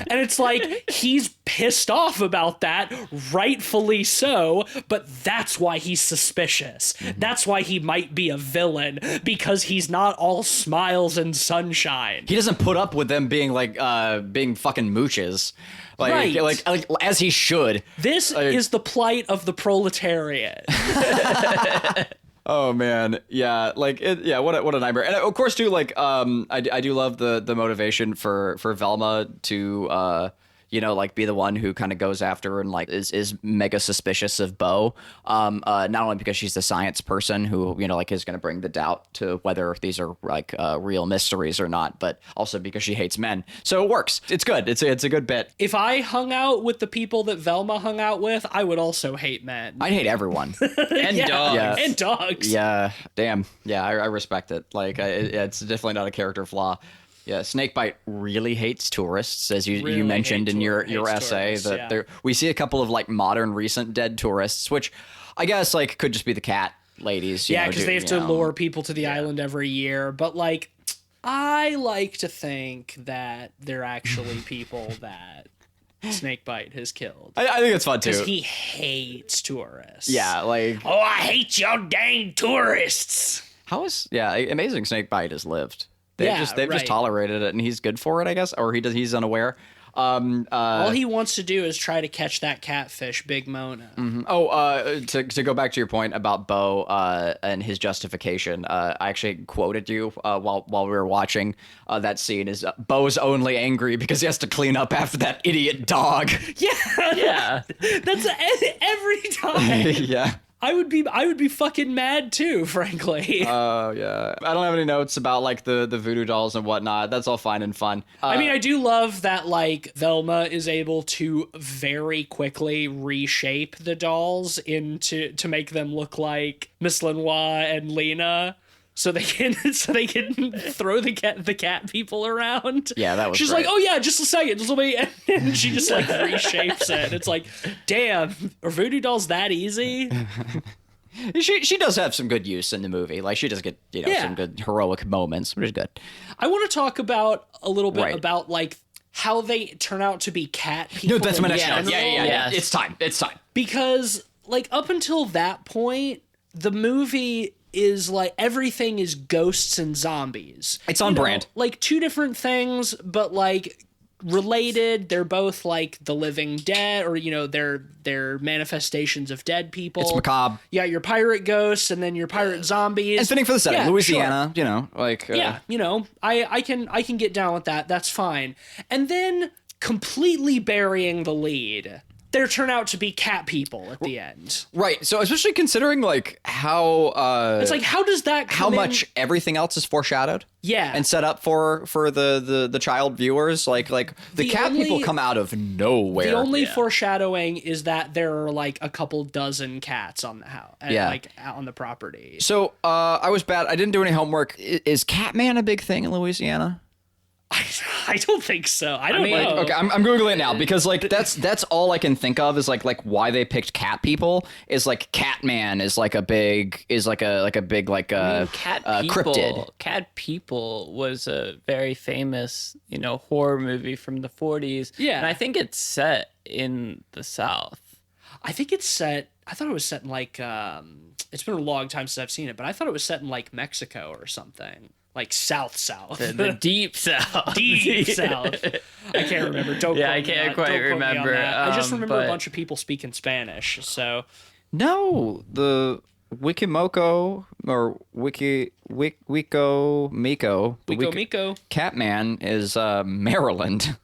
And it's like, he's pissed off about that, rightfully so, but that's why he's suspicious. That's why he might be a villain, because he's not all smiles and sunshine. He doesn't put up with them being like being fucking mooches. Right. Like as he should. This is the plight of the proletariat. Oh man, yeah, what a nightmare. And of course too, like I do love the motivation for Velma to like be the one who kind of goes after and like is mega suspicious of Bo. Not only because she's the science person who like is going to bring the doubt to whether these are like real mysteries or not, but also because she hates men. So it works. It's good. It's a good bit. If I hung out with the people that Velma hung out with, I would also hate men. I'd hate everyone. And dogs. Yeah. And dogs. Yeah, damn. Yeah, I respect it. Like, it's definitely not a character flaw. Yeah, Snakebite really hates tourists, as you Really mentioned in your hates essay. tourists, That yeah. there we see a couple of like modern, recent dead tourists, which I guess like could just be the cat ladies. Yeah, because they have to lure people to the island every year. But like, I like to think that they're actually people that Snakebite has killed. I think it's fun too. Because he hates tourists. Yeah, like Oh, I hate your dang tourists. how is Amazing Snakebite has lived. They've Yeah, just right. tolerated it, and he's good for it, I guess, or he's unaware. All he wants to do is try to catch that catfish, Big Mona. To go back to your point about Bo and his justification, I actually quoted you while we were watching that scene. Is Bo's only angry because he has to clean up after that idiot dog? Yeah. That's every time. Yeah. I would be fucking mad too, frankly. Oh yeah. I don't have any notes about like the voodoo dolls and whatnot. That's all fine and fun. I mean, I do love that like Velma is able to very quickly reshape the dolls to make them look like Miss Lenoir and Lena. So they can throw the cat people around. Yeah, that was She's great. like, oh yeah, just a second, just let me, and she just like reshapes it. It's like, damn, are voodoo dolls that easy? She does have some good use in the movie. Like she does get Yeah. some good heroic moments, which is good. I want to talk about a little bit Right. about like how they turn out to be cat people. No, that's my in next note. general. Yeah. Yes. It's time. Because like up until that point, the movie is like everything is ghosts and zombies. It's on brand. Like two different things, but like related. They're both like the living dead, or they're manifestations of dead people. It's macabre. Yeah, your pirate ghosts and then your pirate zombies. And fitting for the setting, Yeah, Louisiana. sure. Yeah, I can get down with that. That's fine. And then completely burying the lead. There turn out to be cat people at the end. Right. So especially considering like how It's like, how does that come how in? much everything else is foreshadowed. Yeah. And set up for the child viewers. Like the The cat people only- come out of nowhere. The only foreshadowing is that there are like a couple dozen cats on the house, Yeah. like out on the property. So I was bad. I didn't do any homework. Is Catman a big thing in Louisiana? I don't think so. I don't know. Okay, I'm googling it now because like that's all I can think of is like why they picked cat people is like Catman is like a big Cat People. cryptid. Cat People was a very famous, horror movie from the 40s. Yeah. And I think it's set in the South. I think it's set. I thought it was set in like. It's been a long time since I've seen it, but I thought it was set in like Mexico or something, like South. The Deep South. Deep South. I can't remember. Don't. Yeah, quote I me can't on- quite don't quote me on remember, that. I just remember a but- bunch of people speaking Spanish. So No, the Wikimoko or Wiko Miko. Miko. Catman is Maryland.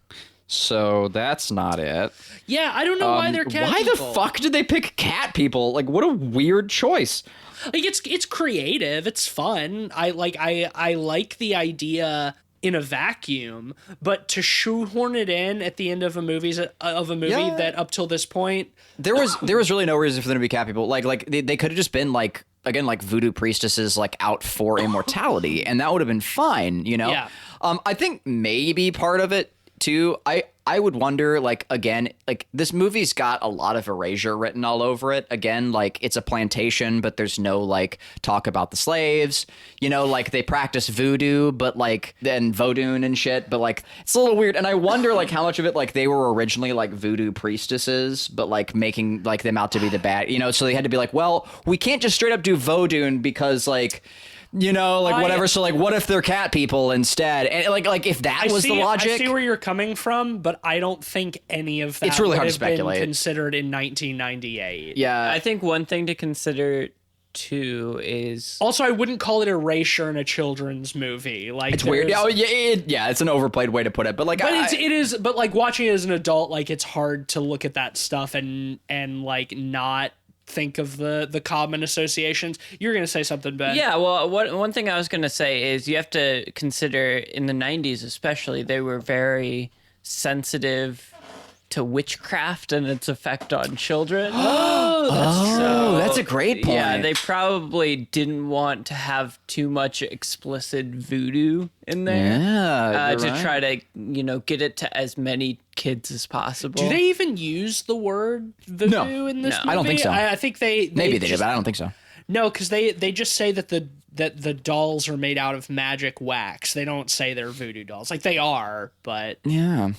So that's not it. Yeah, I don't know why they're cat Why people. the fuck did they pick cat people? Like, what a weird choice. Like it's creative. It's fun. I like the idea in a vacuum, but to shoehorn it in at the end of a movie Yeah. that up till this point, There was really no reason for them to be cat people. Like they could have just been like again, like voodoo priestesses like out for immortality, and that would have been fine, you know? Yeah. I think maybe part of it too, I would wonder, like, again, like this movie's got a lot of erasure written all over it. Again, like it's a plantation, but there's no like talk about the slaves, you know, like they practice voodoo, but like then Vodun and shit, but like it's a little weird. And I wonder like how much of it, like they were originally like voodoo priestesses, but like making like them out to be the bad, you know, so they had to be like, well, we can't just straight up do Vodun because like, you know, like whatever. So like, what if they're cat people instead? And like if that was the logic, I see where you're coming from, but I don't think any of that It's really would hard to have been speculate. considered in 1998. yeah, I think one thing to consider too is Also, I wouldn't call it erasure in a children's movie. Like it's weird. there's- Oh, yeah, it's an overplayed way to put it, but like, But it is. But like watching it as an adult, like it's hard to look at that stuff and like not think of the common associations. You're gonna say something, Ben? Yeah, well, one thing I was going to say is you have to consider in the 90s especially, they were very sensitive to witchcraft and its effect on children. that's a great point. Yeah, they probably didn't want to have too much explicit voodoo in there. Yeah, you're to right. try to, you know, get it to as many kids as possible. Do they even use the word voodoo in this No. movie? I don't think so. I think they Maybe they did, just, but I don't think so. No, because they just say that the dolls are made out of magic wax. They don't say they're voodoo dolls. Like they are, but Yeah.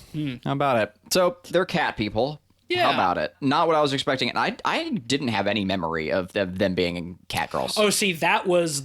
How about it? So they're cat people. Yeah. How about it? Not what I was expecting. And I didn't have any memory of them being cat girls. oh, see, that was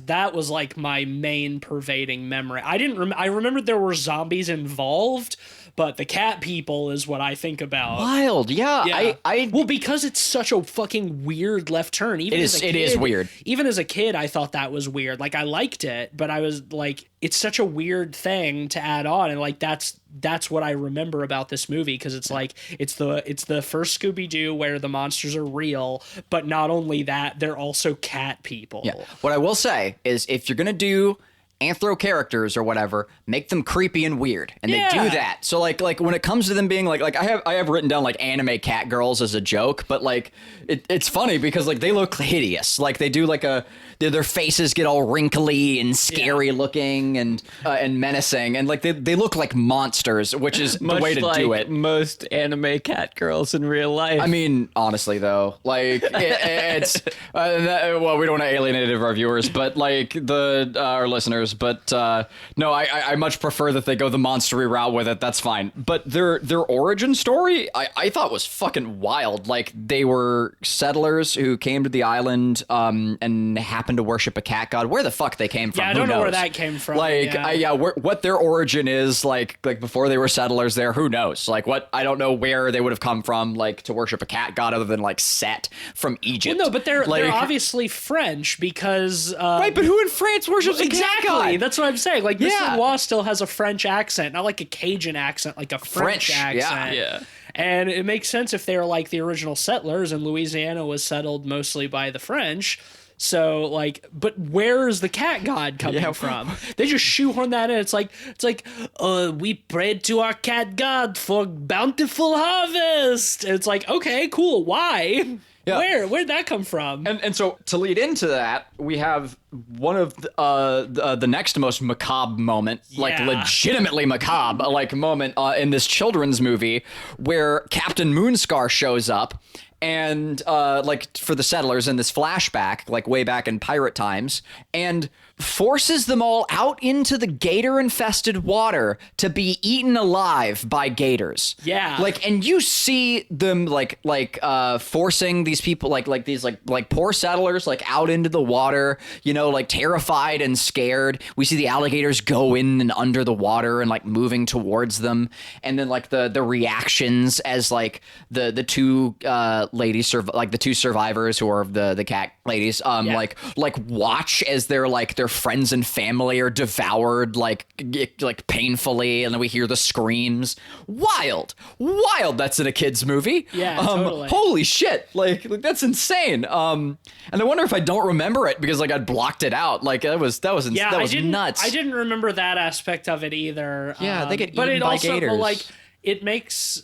like my main pervading memory. I didn't. I remembered there were zombies involved, but the cat people is what I think about. Wild. Yeah. Yeah. I well, because it's such a fucking weird left turn. Even It as is- a it kid, is weird. Even as a kid, I thought that was weird. Like I liked it, but I was like, it's such a weird thing to add on, and like that's what I remember about this movie because it's like it's the first Scooby-Doo where the monsters are real, but not only that, they're also cat people. Yeah. What I will say is if you're going to do anthro characters or whatever, make them creepy and weird. And they do Yeah. that. So like when it comes to them being like I have written down like anime cat girls as a joke, but like it's funny because like they look hideous. Like they do like their faces get all wrinkly and scary looking and menacing, and like they look like monsters, which is the Much way to like do it. most anime cat girls in real life. I mean, honestly, though, like it's well, we don't want to alienate our viewers, but like our listeners. But no, I much prefer that they go the monstery route with it. That's fine. But their origin story, I thought was fucking wild. Like they were settlers who came to the island and happened to worship a cat god. Where the fuck they came from? Yeah, I Who don't know where knows? that came from. Like, yeah. what their origin is, like before they were settlers there, who knows? Like, I don't know where they would have come from, like, to worship a cat god other than, like, Set from Egypt. Well, no, but they're like, obviously French because right, but who in France worships a cat exactly. god? That's what I'm saying. Like, Mr. Yeah. Noir still has a French accent, not like a Cajun accent, like a French French, yeah. accent. Yeah. And it makes sense if they were like the original settlers, and Louisiana was settled mostly by the French. So like, but where is the cat god coming from? They just shoehorn that in. It's like we prayed to our cat god for bountiful harvest. And it's like, okay, cool. Why? Yeah. Where'd that come from? And so to lead into that, we have one of the next most macabre moment, like Yeah. legitimately macabre, like moment in this children's movie where Captain Moonscar shows up and like for the settlers in this flashback, like way back in pirate times, and forces them all out into the gator-infested water to be eaten alive by gators. Yeah. Like, and you see them like forcing these people like these poor settlers like out into the water, you know, like terrified and scared. We see the alligators go in and under the water and like moving towards them, and then like the reactions as like the two ladies like the two survivors who are the cat ladies like watch as their friends and family are devoured like painfully, and then we hear the screams. Wild. That's in a kids movie. Yeah, totally. Holy shit, like that's insane. And I wonder if I don't remember it because like I blocked it out. Like that was Yeah, nuts. I didn't remember that aspect of it either. Yeah, they get but eaten it by also, gators. But like it makes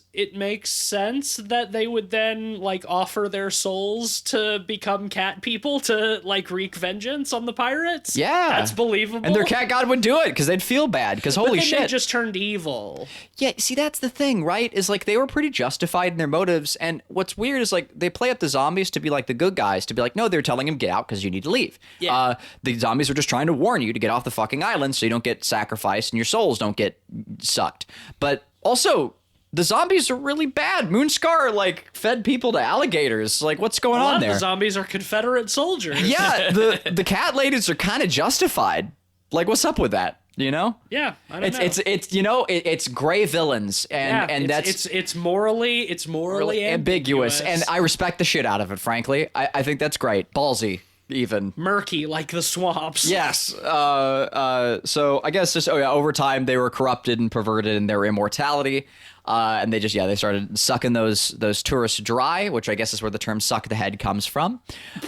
sense that they would then like offer their souls to become cat people to like wreak vengeance on the pirates. Yeah, that's believable. And their cat god would do it because they'd feel bad. Because holy then shit, they just turned evil. Yeah, see, that's the thing, right? Is like they were pretty justified in their motives. And what's weird is like they play up the zombies to be like the good guys, to be like, no, they're telling him get out because you need to leave. Yeah. The zombies are just trying to warn you to get off the fucking island so you don't get sacrificed and your souls don't get sucked. But also, the zombies are really bad. Moonscar like fed people to alligators. Like, what's going A lot on of there? the zombies are Confederate soldiers. Yeah, the cat ladies are kind of justified. Like, what's up with that? You know? Yeah, I don't know. It's you know it's gray villains and it's morally really ambiguous, and I respect the shit out of it. Frankly, I think that's great, ballsy. Even murky like the swamps. Yes. So I guess just over time they were corrupted and perverted in their immortality, and they started sucking those tourists dry, which I guess is where the term "suck the head" comes from.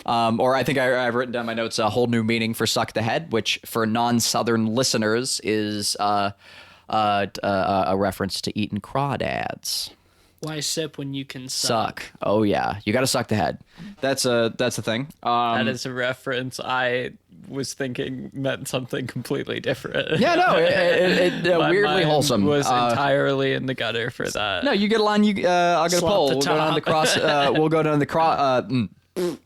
Or I think I've written down my notes a whole new meaning for "suck the head," which for non-Southern listeners is a reference to eating crawdads. Why sip when you can suck? Oh yeah, you got to suck the head. That's a thing. That is a reference I was thinking meant something completely different. Yeah, no, it My weirdly mind was was entirely in the gutter for that. No, you get a line. I'll get a Slap poll. the We'll go down the top. cross. We'll go down the cross.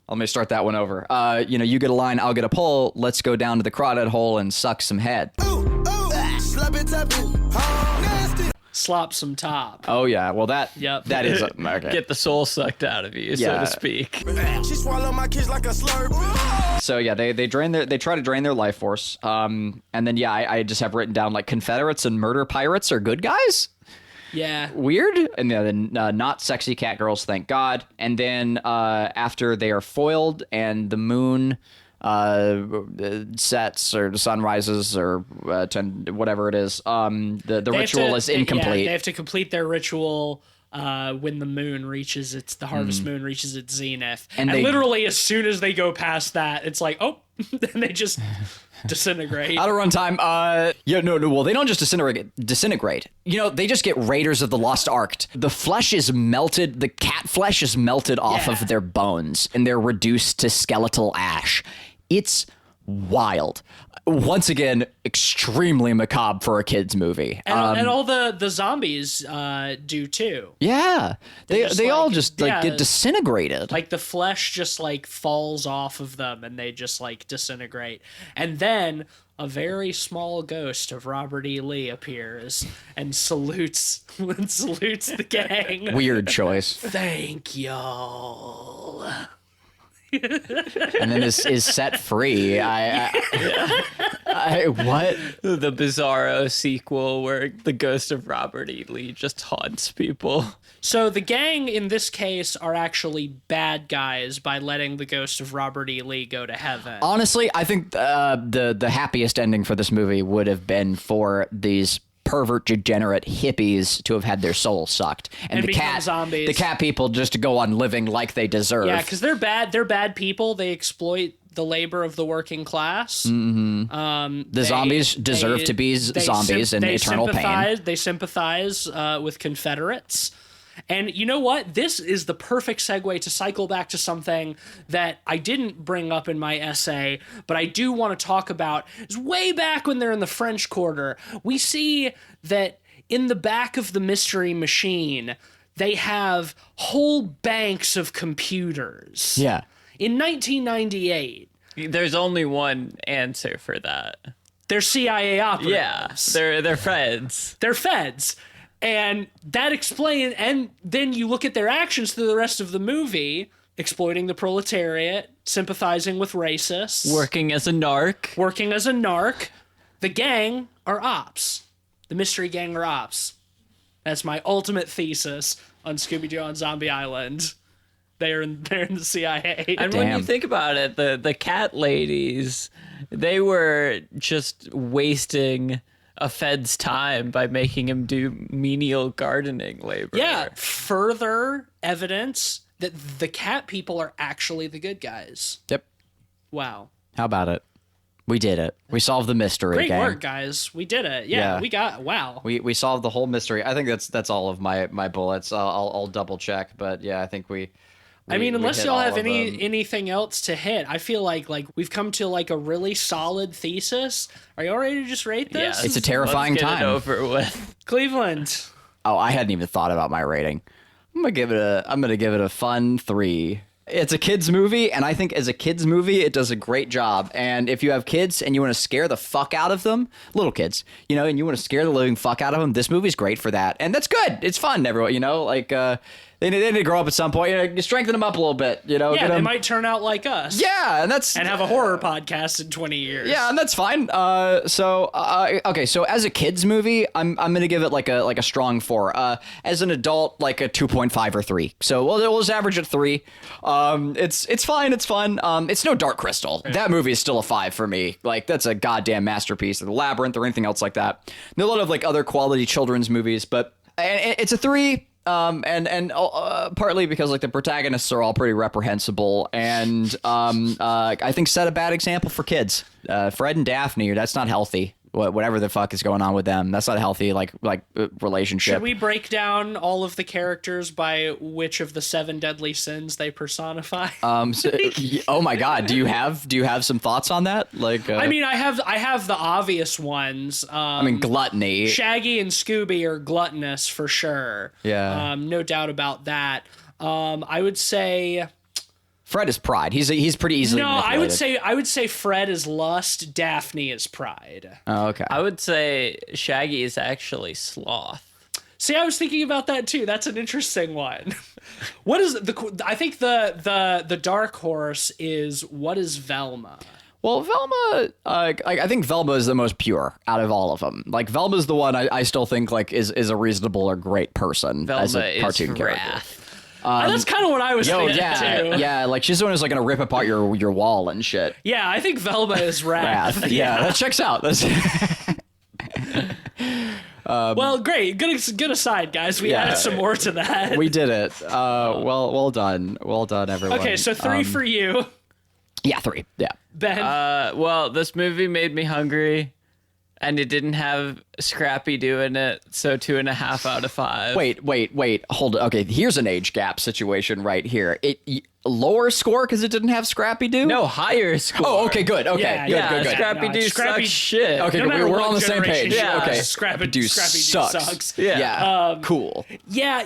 Let me start that one over. You get a line. I'll get a poll. Let's go down to the crawdad hole and suck some head. Slap it, tap it, nasty. Slop some top. Oh yeah, well that Yep. that is okay. Get the soul sucked out of you, so Yeah. to speak. She swallow my kids like a slurp. So yeah, they try to drain their life force. And then I just have written down like Confederates and murder pirates are good guys. Yeah. Weird. And then not sexy cat girls, thank God. And then after they are foiled and the moon sets or the sun rises or whatever it is, the ritual is incomplete. They have to complete their ritual when the moon reaches the harvest moon reaches its zenith. And literally as soon as they go past that, it's like, oh, then they just disintegrate. Out of runtime. Well, they don't just disintegrate. You know, they just get Raiders of the Lost Ark. The flesh is melted. The cat flesh is melted off of their bones, and they're reduced to skeletal ash. It's wild. Once again, extremely macabre for a kids movie. And all the zombies do too. Yeah, they all just yeah, get disintegrated. Like the flesh just like falls off of them and they just like disintegrate. And then a very small ghost of Robert E. Lee appears and salutes the gang. Weird choice. Thank y'all. And then is set free. What? The Bizarro sequel where the ghost of Robert E. Lee just haunts people. So the gang in this case are actually bad guys by letting the ghost of Robert E. Lee go to heaven. Honestly, I think the happiest ending for this movie would have been for these pervert degenerate hippies to have had their souls sucked and the become zombies. The cat people just to go on living like they deserve. Yeah, because they're bad people. They exploit the labor of the working class. The zombies deserve to be zombies in eternal pain. They sympathize with Confederates. And you know what? This is the perfect segue to cycle back to something that I didn't bring up in my essay, but I do want to talk about. It's way back when they're in the French Quarter. We see that in the back of the Mystery Machine, they have whole banks of computers. Yeah. In 1998. There's only one answer for that. They're CIA operatives. Yeah, they're feds. They're feds. And that explains, and then you look at their actions through the rest of the movie, exploiting the proletariat, sympathizing with racists, Working as a narc. The gang are ops. The mystery gang are ops. That's my ultimate thesis on Scooby-Doo on Zombie Island. They're in the CIA. And when you think about it, the cat ladies, they were just wasting a fed's time by making him do menial gardening labor. Yeah, further evidence that the cat people are actually the good guys. Yep. Wow. How about it? We did it. We solved the mystery. Great gang. work, guys. We did it. Yeah, Yeah. we got wow. We solved the whole mystery. I think that's all of my bullets. I'll double check, but yeah, I think we I mean, unless hit y'all all have of them. anything else to hit, I feel like we've come to like a really solid thesis. Are y'all ready to just rate this? Yeah, It's a terrifying let's get time. it over with. Cleveland. Oh, I hadn't even thought about my rating. I'm gonna give it a fun 3. It's a kids movie, and I think as a kids movie, it does a great job. And if you have kids and you want to scare the fuck out of them, little kids, and you want to scare the living fuck out of them, this movie's great for that. And that's good. It's fun, everyone. They need to grow up at some point. You strengthen them up a little bit. Yeah, get they 'em- might turn out like us. Yeah, and that's And have a horror podcast in 20 years. Yeah, and that's fine. Okay. So as a kids movie, I'm gonna give it like a strong 4. As an adult, like a 2.5 or 3. So we'll just average at 3. It's fine. It's fun. It's no Dark Crystal. That movie is still a 5 for me. Like that's a goddamn masterpiece. Or The Labyrinth or anything else like that. There are a lot of like other quality children's movies, but it's a 3. Partly because like the protagonists are all pretty reprehensible, and I think set a bad example for kids. Fred and Daphne, that's not healthy. Whatever the fuck is going on with them, that's not a healthy relationship. Should we break down all of the characters by which of the 7 deadly sins they personify? Oh my god, do you have some thoughts on that? I mean, I have the obvious ones. Gluttony. Shaggy and Scooby are gluttonous for sure. Yeah. No doubt about that. I would say Fred is pride. He's pretty easily manipulated. I would say Fred is lust, Daphne is pride. Oh, okay. I would say Shaggy is actually sloth. See, I was thinking about that too. That's an interesting one. What is I think the dark horse is what is Velma? Well, Velma, I think Velma is the most pure out of all of them. Like Velma's the one I still think is a reasonable or great person as Velma a cartoon is character. wrath. That's kind of what I was thinking too. Yeah, like she's the one who's like gonna rip apart your wall and shit. Yeah, I think Velma is wrath. Wrath. Yeah, that checks out. That's Well, great. Good aside, guys. We added some more to that. we did it. Well done, everyone. Okay, so 3 for you, Yeah, 3. Yeah. Ben. Well, this movie made me hungry, and it didn't have Scrappy-Doo in it, so 2.5 out of 5. Wait. Hold on. Okay, here's an age gap situation right here. Lower score because it didn't have Scrappy-Doo? No, higher score. Oh, okay, good. Okay, Yeah, good. Scrappy-Doo Scrappy- sucks shit. Okay, No good. matter We're what on the same generation page. she Yeah, was, okay. Scrappy-Doo sucks. Yeah. Cool. Yeah,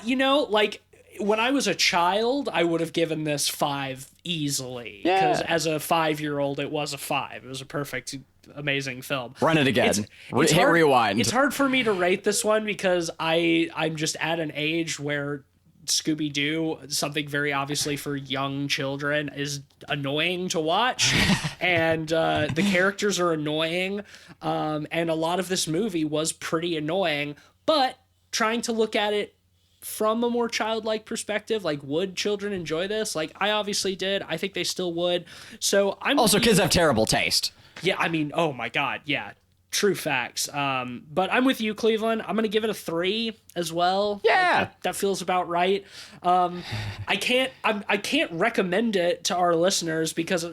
like when I was a child, I would have given this 5 easily. Yeah. Because as a 5-year-old, it was a 5. It was a perfect, amazing film. Run it again. Hit hard, rewind. It's hard for me to rate this one because I'm just at an age where Scooby-Doo, something very obviously for young children, is annoying to watch. And the characters are annoying. And a lot of this movie was pretty annoying. But trying to look at it from a more childlike perspective, like, would children enjoy this? Like, I obviously did. I think they still would. So I'm Also, kids have terrible taste. Yeah, I mean, oh my god, yeah, true facts. But I'm with you, Cleveland. I'm gonna give it a 3 as well. Yeah. That feels about right. I can't recommend it to our listeners because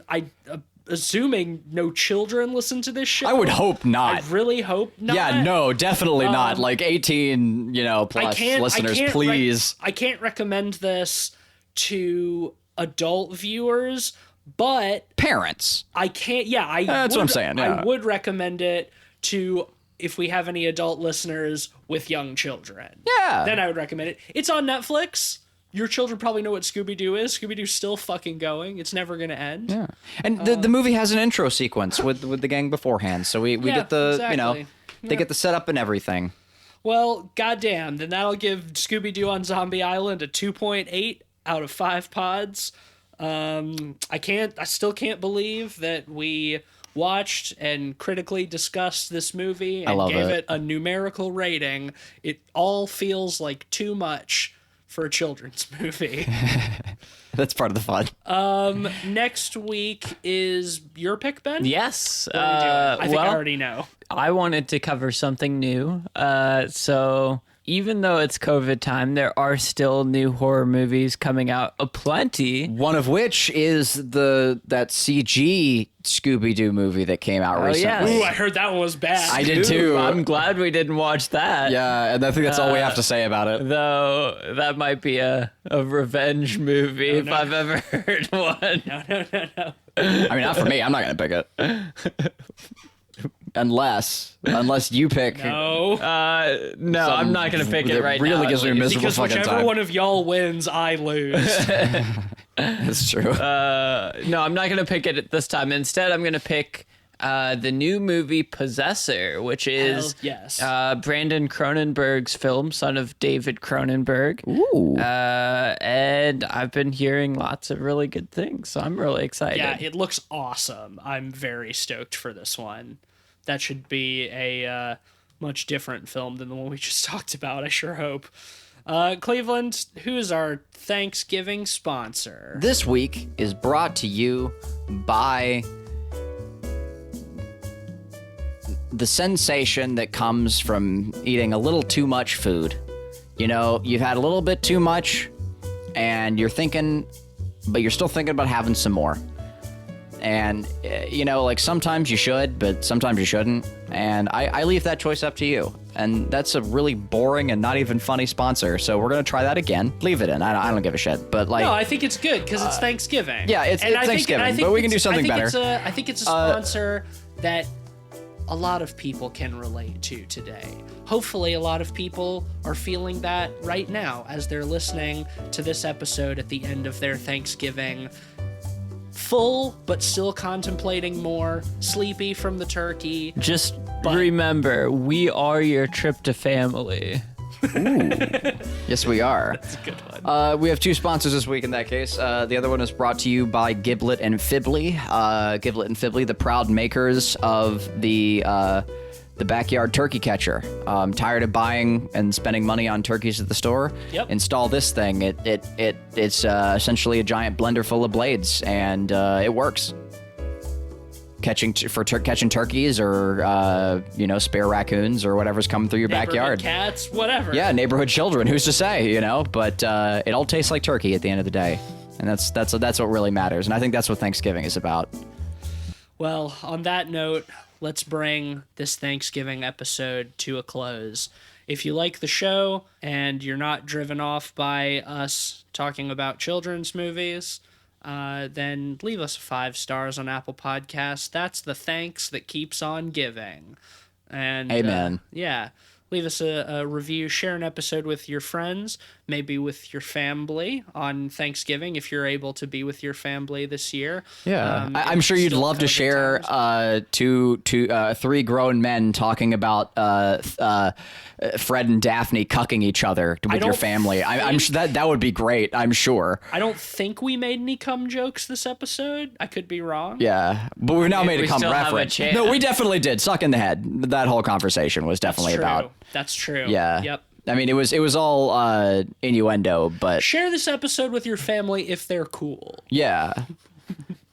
assuming no children listen to this show. I would hope not. I really hope not. Yeah, no, definitely not. Like 18, plus listeners, please. I can't recommend this to adult viewers, but Parents. I can't. Yeah, That's what I'm saying, yeah. I would recommend it to if we have any adult listeners with young children. Yeah. Then I would recommend it. It's on Netflix. Your children probably know what Scooby-Doo is. Scooby-Doo's still fucking going. It's never going to end. Yeah. And the movie has an intro sequence with the gang beforehand. So we get the, exactly. they get the setup and everything. Well, goddamn. Then that'll give Scooby-Doo on Zombie Island a 2.8 out of 5 pods. I still can't believe that we watched and critically discussed this movie and gave it a numerical rating. It all feels like too much for a children's movie. That's part of the fun. Next week is your pick, Ben? Yes. What are we doing? I think I already know. I wanted to cover something new. So even though it's COVID time, there are still new horror movies coming out aplenty. One of which is that CG Scooby-Doo movie that came out recently. yes. Ooh, I heard that one was bad. I did too. I'm glad we didn't watch that. Yeah, and I think that's all we have to say about it. Though that might be a revenge movie if I've ever heard one. No. I mean, not for me. I'm not going to pick it. Unless you pick. No. No, I'm not going to pick it that right really now. gives me a at least. miserable Because fucking whichever time. one of y'all wins, I lose. That's true. No, I'm not going to pick it this time. Instead, I'm going to pick the new movie Possessor, which is Hell yes. Brandon Cronenberg's film, son of David Cronenberg. Ooh. And I've been hearing lots of really good things, so I'm really excited. Yeah, it looks awesome. I'm very stoked for this one. That should be a much different film than the one we just talked about, I sure hope. Cleveland, who is our Thanksgiving sponsor? This week is brought to you by the sensation that comes from eating a little too much food. You know, you've had a little bit too much, and you're thinking, but you're still thinking about having some more. And, you know, like sometimes you should, but sometimes you shouldn't. And I leave that choice up to you. And that's a really boring and not even funny sponsor. So we're going to try that again. Leave it in. I don't give a shit. But like, No, I think it's good because it's Thanksgiving. yeah, it's I think- Thanksgiving, I think but we can do it's- something I think better. I think it's a sponsor that a lot of people can relate to today. Hopefully, a lot of people are feeling that right now as they're listening to this episode at the end of their Thanksgiving. Full, but still contemplating more, sleepy from the turkey. Just remember, we are your trip to family. Yes, we are. That's a good one. We have two sponsors this week in that case. The other one is brought to you by Giblet and Fibley. Giblet and Fibley, the proud makers of the backyard turkey catcher. Tired of buying and spending money on turkeys at the store? Yep. Install this thing. It's essentially a giant blender full of blades, and it works. Catching turkeys or spare raccoons or whatever's coming through your Neighborhood backyard. cats, whatever. Yeah, neighborhood children. Who's to say? You know, but it all tastes like turkey at the end of the day, and that's what really matters. And I think that's what Thanksgiving is about. Well, on that note, let's bring this Thanksgiving episode to a close. If you like the show and you're not driven off by us talking about children's movies, then leave us 5 stars on Apple Podcasts. That's the thanks that keeps on giving. And Amen. Yeah. Leave us a review, share an episode with your friends, maybe with your family on Thanksgiving if you're able to be with your family this year. Yeah, I'm it's sure you'd still love to COVID share times. 3 grown men talking about Fred and Daphne cucking each other with your don't family. I'm sure that would be great. I'm sure. I don't think we made any cum jokes this episode. I could be wrong. Yeah, but we've now made a we cum still have a reference. chance. No, we definitely did. Suck in the head. That whole conversation was definitely True. about. That's true. Yeah. Yep. I mean, it was all innuendo, but Share this episode with your family if they're cool. yeah.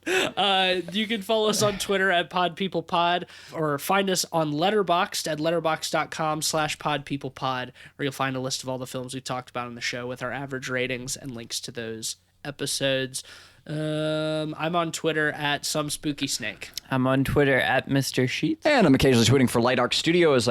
You can follow us on Twitter at PodPeoplePod or find us on Letterboxd at letterboxd.com/PodPeoplePod, where you'll find a list of all the films we've talked about on the show with our average ratings and links to those episodes. I'm on Twitter at Some Spooky Snake. I'm on Twitter at Mr. Sheets. And I'm occasionally tweeting for Light Arc Studio as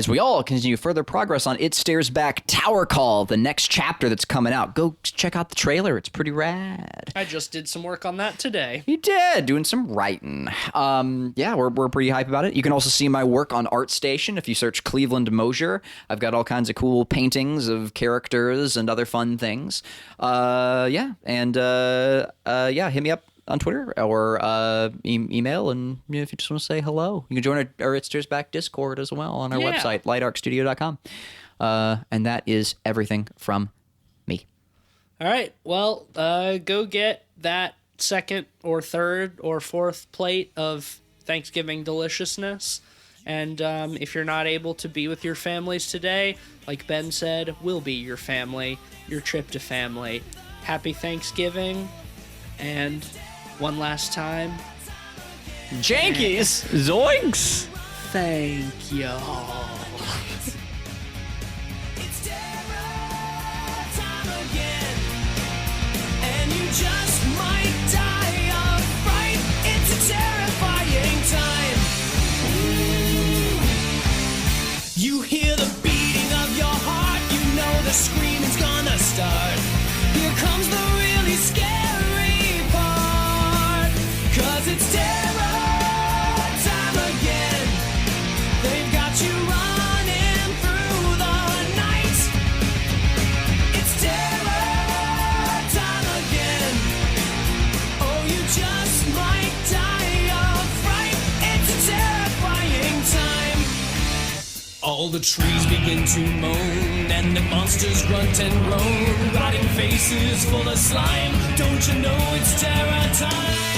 we all continue further progress on It Stares Back Tower Call, the next chapter that's coming out. Go check out the trailer. It's pretty rad. I just did some work on that today. You did, doing some writing. Yeah, we're pretty hype about it. You can also see my work on ArtStation if you search Cleveland Mosier. I've got all kinds of cool paintings of characters and other fun things. Hit me up on Twitter or email, and if you just want to say hello, you can join our It Stares Back Discord as well on our Yeah. website, lightarcstudio.com. And that is everything from me. All right. Well, go get that second or third or fourth plate of Thanksgiving deliciousness. And if you're not able to be with your families today, like Ben said, we'll be your family, your trip to family. Happy Thanksgiving. And one last time, Jankies! Zoinks! thank y'all. the trees begin to moan, and the monsters grunt and groan, rotting faces full of slime. Don't you know it's terror time?